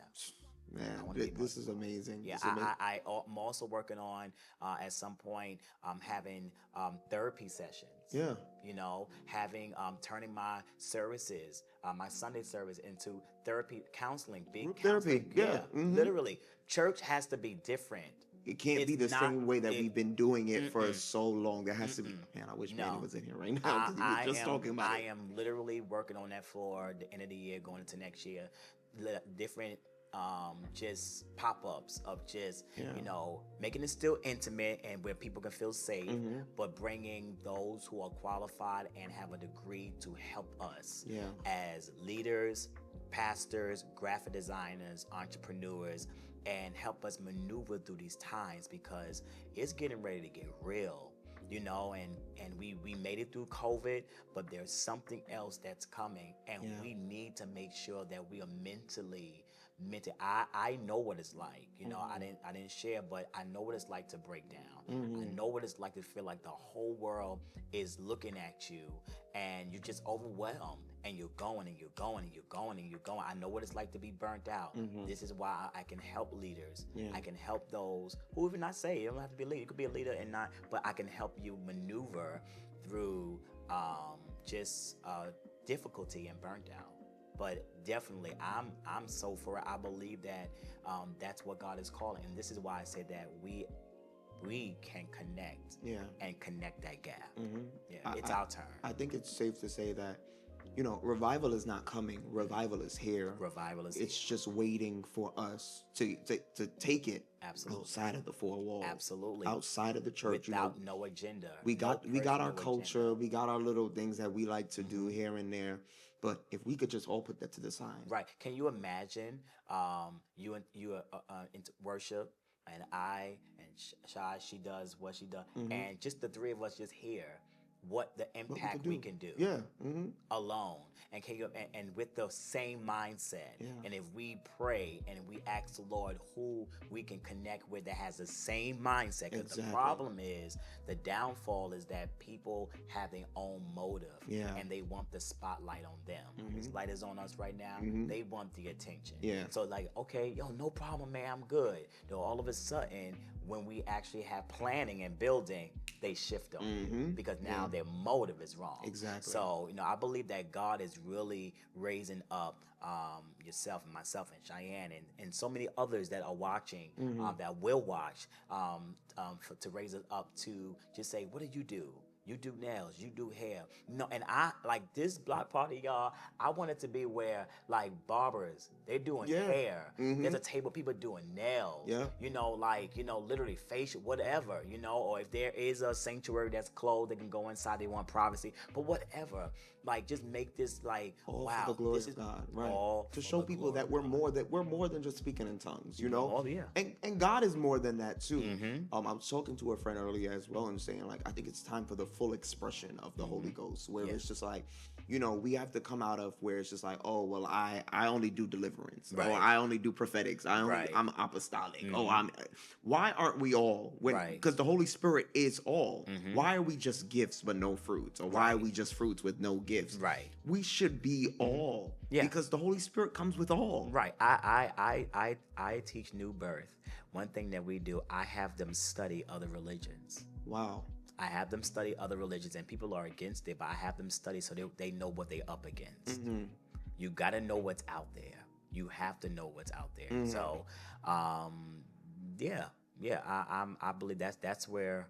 Man, I want to be this is amazing. Yeah, It's amazing. I'm also working on at some point having therapy sessions. Yeah. You know, having turning my services, my Sunday service into therapy, counseling, big Group counseling. therapy. Yeah. Mhm. Literally, church has to be different. It can't be It's the not same way that it. we've been doing it for so long. There has to be. Man, I wish Manny No. was in here right now because he was just talking about I it. am literally working on that for the end of the year, going into next year. Different just pop-ups of just you know, making it still intimate and where people can feel safe, but bringing those who are qualified and have a degree to help us as leaders, pastors, graphic designers, entrepreneurs, and help us maneuver through these times, because it's getting ready to get real. You know, and we made it through COVID, but there's something else that's coming, and we need to make sure that we are mentally. I know what it's like. You know, I didn't share, but I know what it's like to break down. I know what it's like to feel like the whole world is looking at you, and you're just overwhelmed, and you're going and you're going and you're going and you're going. I know what it's like to be burnt out. This is why I can help leaders. I can help those who even not say you don't have to be a leader. You could be a leader and not, but I can help you maneuver through just difficulty and burnt out. But definitely, I'm so for it. I believe that that's what God is calling, and this is why I said that we can connect and connect that gap. Yeah, it's our turn. I think it's safe to say that, you know, revival is not coming. Revival is here. Revival is It's just waiting for us to take it Absolutely. outside of the four walls. Absolutely. Outside of the church. Without you know, no agenda. we got our culture. Agenda. We got our little things that we like to do here and there. But if we could just all put that to the side. Right. Can you imagine you into worship, and I and Shai, she does what she does, and just the three of us just here, what the impact we can do. Yeah. Alone, and can you and with the same mindset, and if we pray and we ask the Lord who we can connect with that has the same mindset, because the problem is, the downfall is that people have their own motive, and they want the spotlight on them. This light is on us right now. They want the attention. So like, okay, yo, no problem, man, I'm good. Though all of a sudden, when we actually have planning and building, they shift on because now their motive is wrong. Exactly. So, you know, I believe that God is really raising up yourself and myself and Cheyenne and so many others that are watching, that will watch, to raise us up to just say, what do? You do nails, you do hair. No, and I like this block party, y'all. I want it to be where like barbers, they're doing hair. There's a table, people doing nails. You know, like, you know, literally facial, whatever, you know, or if there is a sanctuary that's closed, they can go inside, they want privacy. But whatever. Like, just make this like, all wow, for the glory this of is God, right? all To for show the people glory that we're more than just speaking in tongues, you know? Oh, yeah. And God is more than that too. I was talking to a friend earlier as well and saying, like, I think it's time for the full expression of the Holy Ghost, where it's just like, you know, we have to come out of where it's just like, oh, well, I only do deliverance, or I only do prophetics, I'm apostolic. Why aren't we all? Because the Holy Spirit is all. Why are we just gifts but no fruits, or why are we just fruits with no gifts? Right. We should be all, because the Holy Spirit comes with all. Right. I teach new birth. One thing that we do, I have them study other religions. Wow. I have them study other religions, and people are against it, but I have them study so they know what they're up against. You got to know what's out there. You have to know what's out there. So, I believe that's where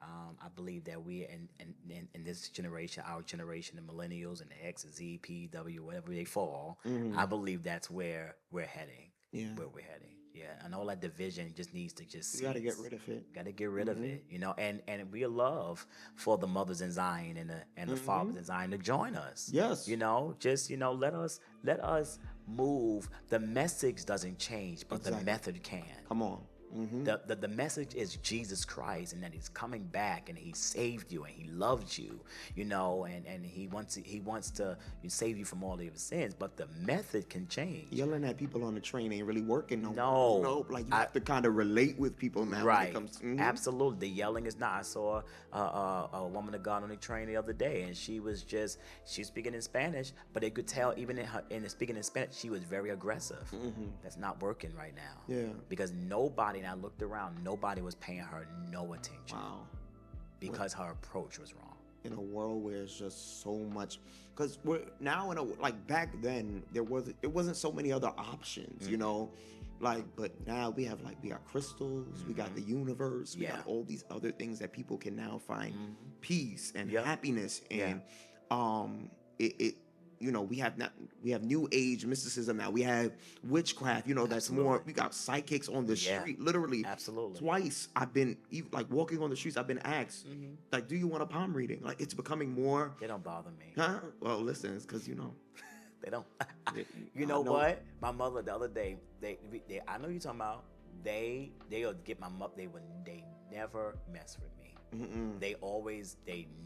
I believe that we in this generation, our generation, the millennials and the X, Z, P, W, whatever they fall, I believe that's where we're heading. Where we're heading. Yeah, and all that division just needs to just. You got to get rid of it. Got to get rid of it, you know, and we love for the mothers in Zion and the fathers in Zion to join us. Yes. You know, just, you know, let us move. The message doesn't change, but the method can. Come on. The message is Jesus Christ, and that he's coming back, and he saved you, and he loves you, and he wants to save you from all of your sins. But the method can change. Yelling at people on the train ain't really working no No. more. Like, you have to kind of relate with people now. Right. When it comes, Absolutely. The yelling is not. I saw a woman of God on the train the other day, and she was speaking in Spanish, but they could tell even in speaking in Spanish, she was very aggressive. That's not working right now. Yeah. Because nobody, and I looked around, nobody was paying her no attention. Wow. Because her approach was wrong. In a world where it's just so much, because we're now like back then it wasn't so many other options, but now we got crystals, we got the universe, we got all these other things that people can now find peace and happiness, and we have new age mysticism now. We have witchcraft, that's more. We got psychics on the street, literally. Absolutely. Twice I've been walking on the streets. I've been asked, do you want a palm reading? Like, it's becoming more. They don't bother me. Huh? Well, listen, it's because they don't. You know what? My mother the other day, they I know you're talking about. They'll get my mother. They never mess with me. They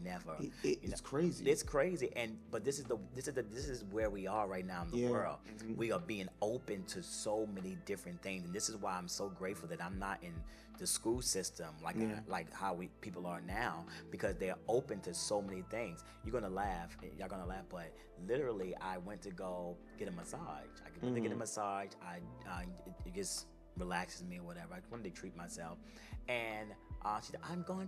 never. It's crazy. It's crazy, but this is where we are right now in the world. We are being open to so many different things, and this is why I'm so grateful that I'm not in the school system like how people are now, because they're open to so many things. Y'all gonna laugh, but literally, I went to go get a massage. I went to get a massage. It just relaxes me or whatever. I wanted to treat myself, and she said, I'm going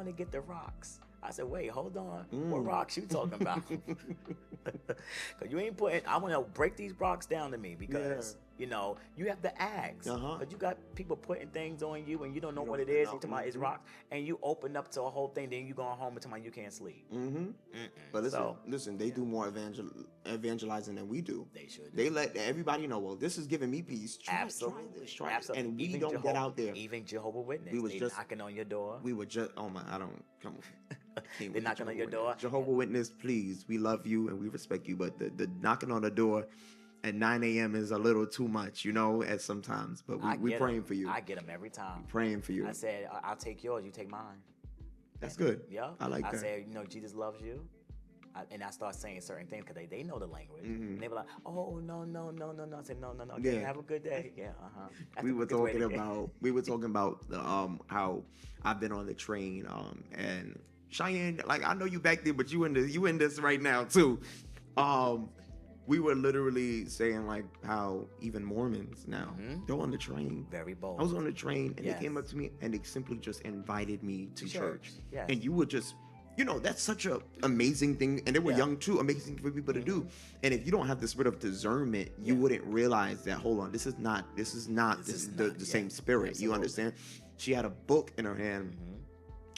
to get the rocks. I said, wait, hold on. What rocks you talking about? Because you ain't I want to break these rocks down to me, because, you have to ask. But you got people putting things on you and you don't know what it is. You're talking about it's rocks. And you open up to a whole thing, then you go home and talking about you can't sleep. But listen, they do more evangelizing than we do. They should. They let everybody know, well, this is giving me peace. Try this. And we don't get out there. Even Jehovah's Witness. They knocking on your door. We were just, I don't, come on. They're knocking on your door. Jehovah's Witness, please, we love you and we respect you, but the knocking on the door at 9 a.m. is a little too much, at sometimes. But we're praying for you. I get them every time. We're praying for you. I said, I'll take yours, you take mine. That's good. Yeah. I like that. I said, Jesus loves you. And I start saying certain things because they know the language. And they were like, oh, no. I said, no. Okay, have a good day. Yeah, We were talking about how I've been on the train, and Cheyenne, like, I know you back there, but you in this right now too. We were literally saying like how even Mormons now, they're on the train. Very bold. I was on the train and they came up to me and they simply just invited me to church. Yes. And you would just, that's such an amazing thing. And they were young too, amazing for people to do. And if you don't have the spirit of discernment, you wouldn't realize that, hold on, this is not the same spirit. Absolutely. You understand? She had a book in her hand.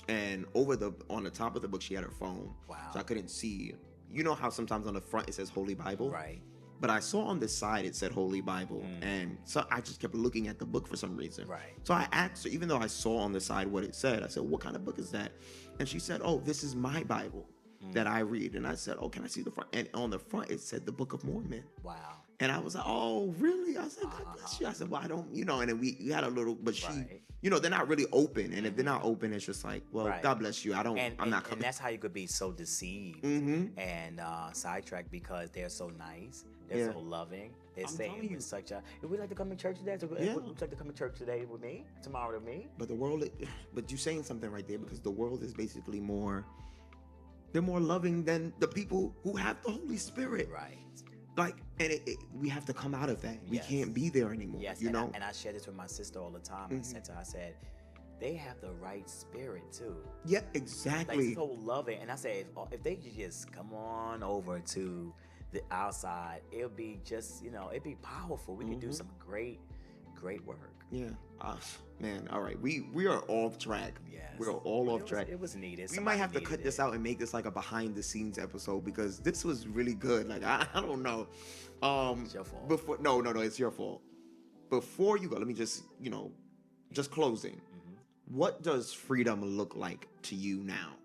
And on the top of the book, she had her phone. Wow. So I couldn't see. You know how sometimes on the front it says Holy Bible? Right. But I saw on the side it said Holy Bible. And so I just kept looking at the book for some reason. Right. So I asked her, even though I saw on the side what it said, I said, what kind of book is that? And she said, oh, this is my Bible that I read. And I said, oh, can I see the front? And on the front it said the Book of Mormon. Wow. And I was like, oh, really? I said, God bless you. I said, well, I don't, and then we had a little, but she, they're not really open. And if they're not open, it's just like, well, God bless you. I'm not coming. And that's how you could be so deceived and sidetracked, because they're so nice. They're so loving. They're saying with such a, if we'd like to come to church today, would you like to come to church today with me? Tomorrow with me? But but you're saying something right there, because the world is basically they're more loving than the people who have the Holy Spirit. Right. Like, and we have to come out of that. We can't be there anymore. Yes, and I share this with my sister all the time. I said, they have the right spirit too. Yeah, exactly. Like, so loving. And I said, if they could just come on over to the outside, it'll be just, it'd be powerful. We could do some great work. Yeah. Man, all right. We are off track. Yes. We're all off track. It was needed. We might have to cut this out and make this like a behind the scenes episode, because this was really good. Like, I don't know. It's your fault. No, it's your fault. Before you go, let me just, just closing. What does freedom look like to you now?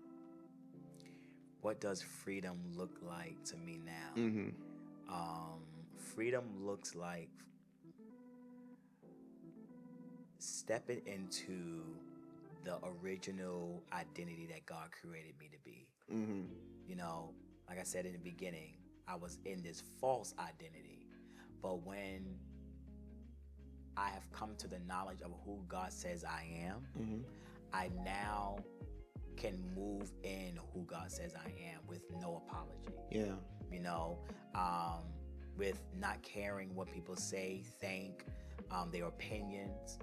What does freedom look like to me now? Freedom looks like stepping into the original identity that God created me to be. You know, like I said in the beginning, I was in this false identity. But when I have come to the knowledge of who God says I am, I now can move in who God says I am with no apology. Yeah. You know, with not caring what people say, think, their opinions.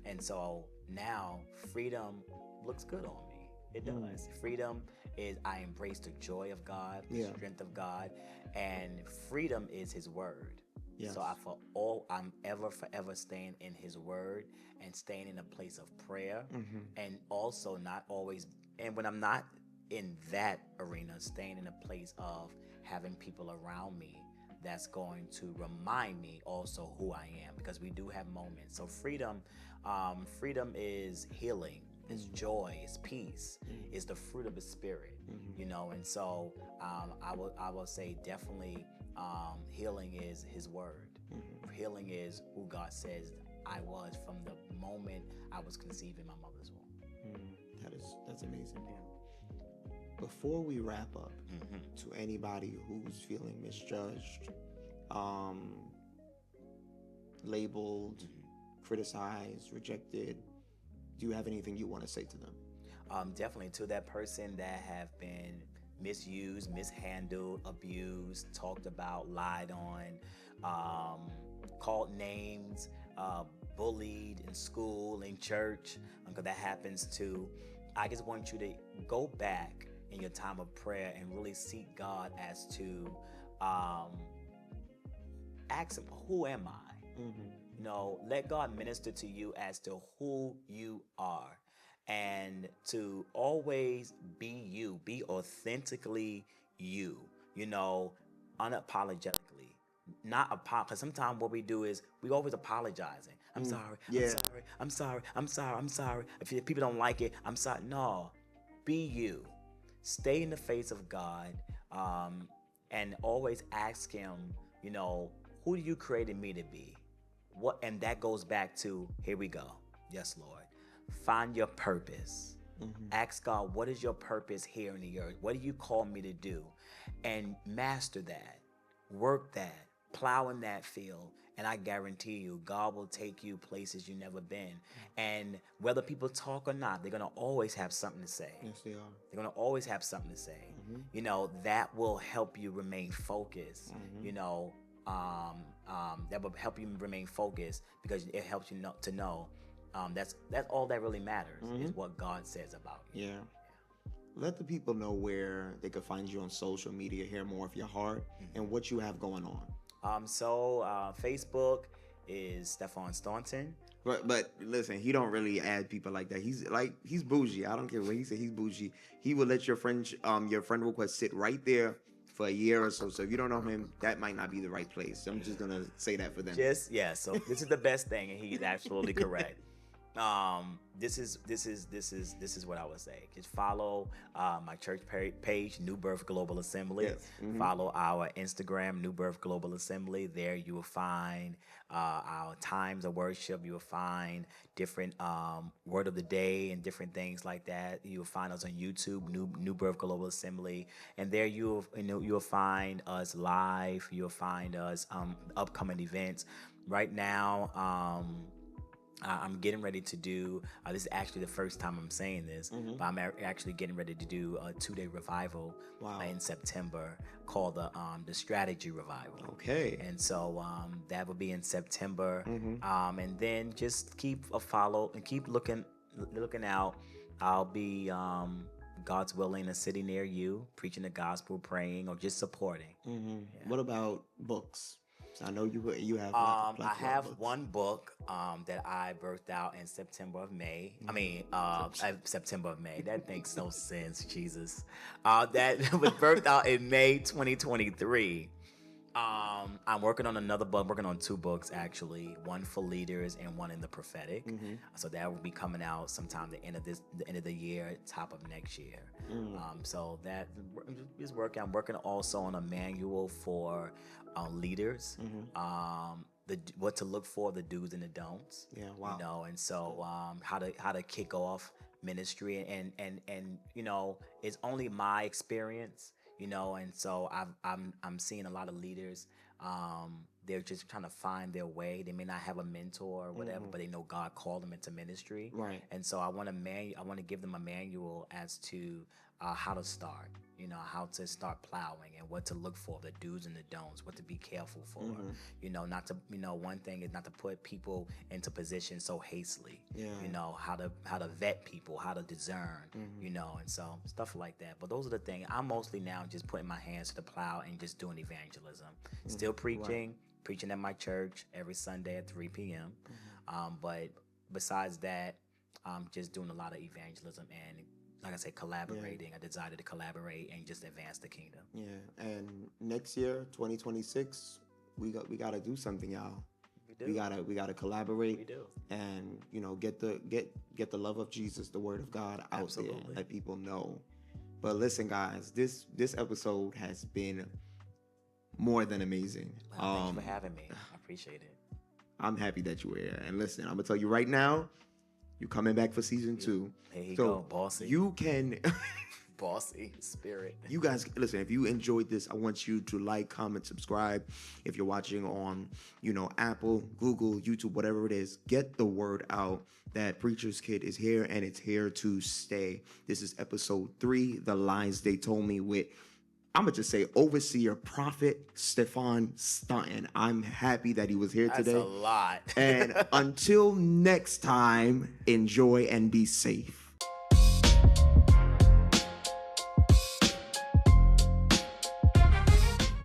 And so now freedom looks good on me. It does. Freedom is, I embrace the joy of God, the strength of God, and freedom is His word. Yes. So I'm forever staying in His word and staying in a place of prayer, and also not always. And when I'm not in that arena, staying in a place of having people around me that's going to remind me also who I am, because we do have moments. So freedom is healing, is joy, is peace, is the fruit of the Spirit, you know. And so I will say definitely healing is His word. Healing is who God says I was from the moment I was conceived in my mother's womb. That's amazing. Before we wrap up, to anybody who's feeling misjudged, labeled, criticized, rejected, do you have anything you want to say to them? Definitely to that person that have been misused, mishandled, abused, talked about, lied on, called names, bullied in school, in church, because that happens too. I just want you to go back in your time of prayer and really seek God as to ask Him, who am I? You know, let God minister to you as to who you are, and to always be you, be authentically you, you know, unapologetically. Not because sometimes what we do is we always apologizing. I'm sorry, I'm sorry. If people don't like it, I'm sorry. No, be you. Stay in the face of God, and always ask Him, you know, who do you created me to be? What? And that goes back to, here we go. Yes, Lord. Find your purpose. Ask God, what is your purpose here in the earth? What do you call me to do? And master that. Work that. Plow in that field. And I guarantee you, God will take you places you've never been. And whether people talk or not, they're going to always have something to say. Yes, they are. They're going to always have something to say. You know, that will help you remain focused. You know, that will help you remain focused, because it helps you to know that's all that really matters is what God says about you. Yeah. Let the people know where they could find you on social media, hear more of your heart, and what you have going on. So Facebook is Stefon Staunton. But listen, he don't really add people like that. He's bougie. I don't care what he said. He's bougie. He will let your friend request sit right there for a year or so. So if you don't know him, that might not be the right place. I'm just gonna say that for them. So this is the best thing, and he's absolutely correct. This is what I would say. Just follow my church page, New Birth Global Assembly. Yes. Follow our Instagram, New Birth Global Assembly. There you will find our times of worship. You will find different word of the day and different things like that. You will find us on YouTube, New Birth Global Assembly, and there you will find us live. You'll find us upcoming events. Right now, I'm getting ready to do, this is actually the first time I'm saying this, but I'm actually getting ready to do a 2-day revival in September called the Strategy Revival. Okay. And so that will be in September. And then just keep a follow and keep looking out. I'll be, God's willing, a city near you, preaching the gospel, praying, or just supporting. Yeah. What about books? So I know you have. I have one book that I birthed out in September of May. September of May. That makes no sense, Jesus. That was birthed out in May 2023. I'm working on another book. I'm working on 2 books actually, one for leaders and one in the prophetic. So that will be coming out sometime the end of the year, top of next year. So that is working. I'm working also on a manual for leaders. What to look for, the do's and the don'ts. Yeah, wow. You know, and so how to kick off ministry, and you know, it's only my experience. You know, and so I'm seeing a lot of leaders. They're just trying to find their way. They may not have a mentor or whatever, but they know God called them into ministry. Right. And so I want to give them a manual as to how to start. You know, how to start plowing and what to look for, the do's and the don'ts, what to be careful for. You know, not to, you know, one thing is not to put people into position so hastily. Yeah. You know, how to vet people, how to discern, you know, and so stuff like that. But those are the things. I'm mostly now just putting my hands to the plow and just doing evangelism. Still preaching at my church every Sunday at 3 p.m. But besides that, I'm just doing a lot of evangelism and, like I said, collaborating. I decided to collaborate and just advance the kingdom. Yeah, and next year, 2026, we got to do something, y'all. We gotta collaborate. We do. And you know, get the love of Jesus, the Word of God out there, let people know. But listen, guys, this episode has been more than amazing. Well, thank you for having me. I appreciate it. I'm happy that you were here. And listen, I'm gonna tell you right now, you're coming back for season 2. There you go, bossy. You can bossy spirit. You guys, listen, if you enjoyed this, I want you to like, comment, subscribe. If you're watching on, you know, Apple, Google, YouTube, whatever it is, get the word out that Preacher's Kid is here and it's here to stay. This is episode 3, The Lies They Told Me, with, I'm going to just say, overseer, prophet, Stefon Staunton. I'm happy that he was here today. That's a lot. And until next time, enjoy and be safe.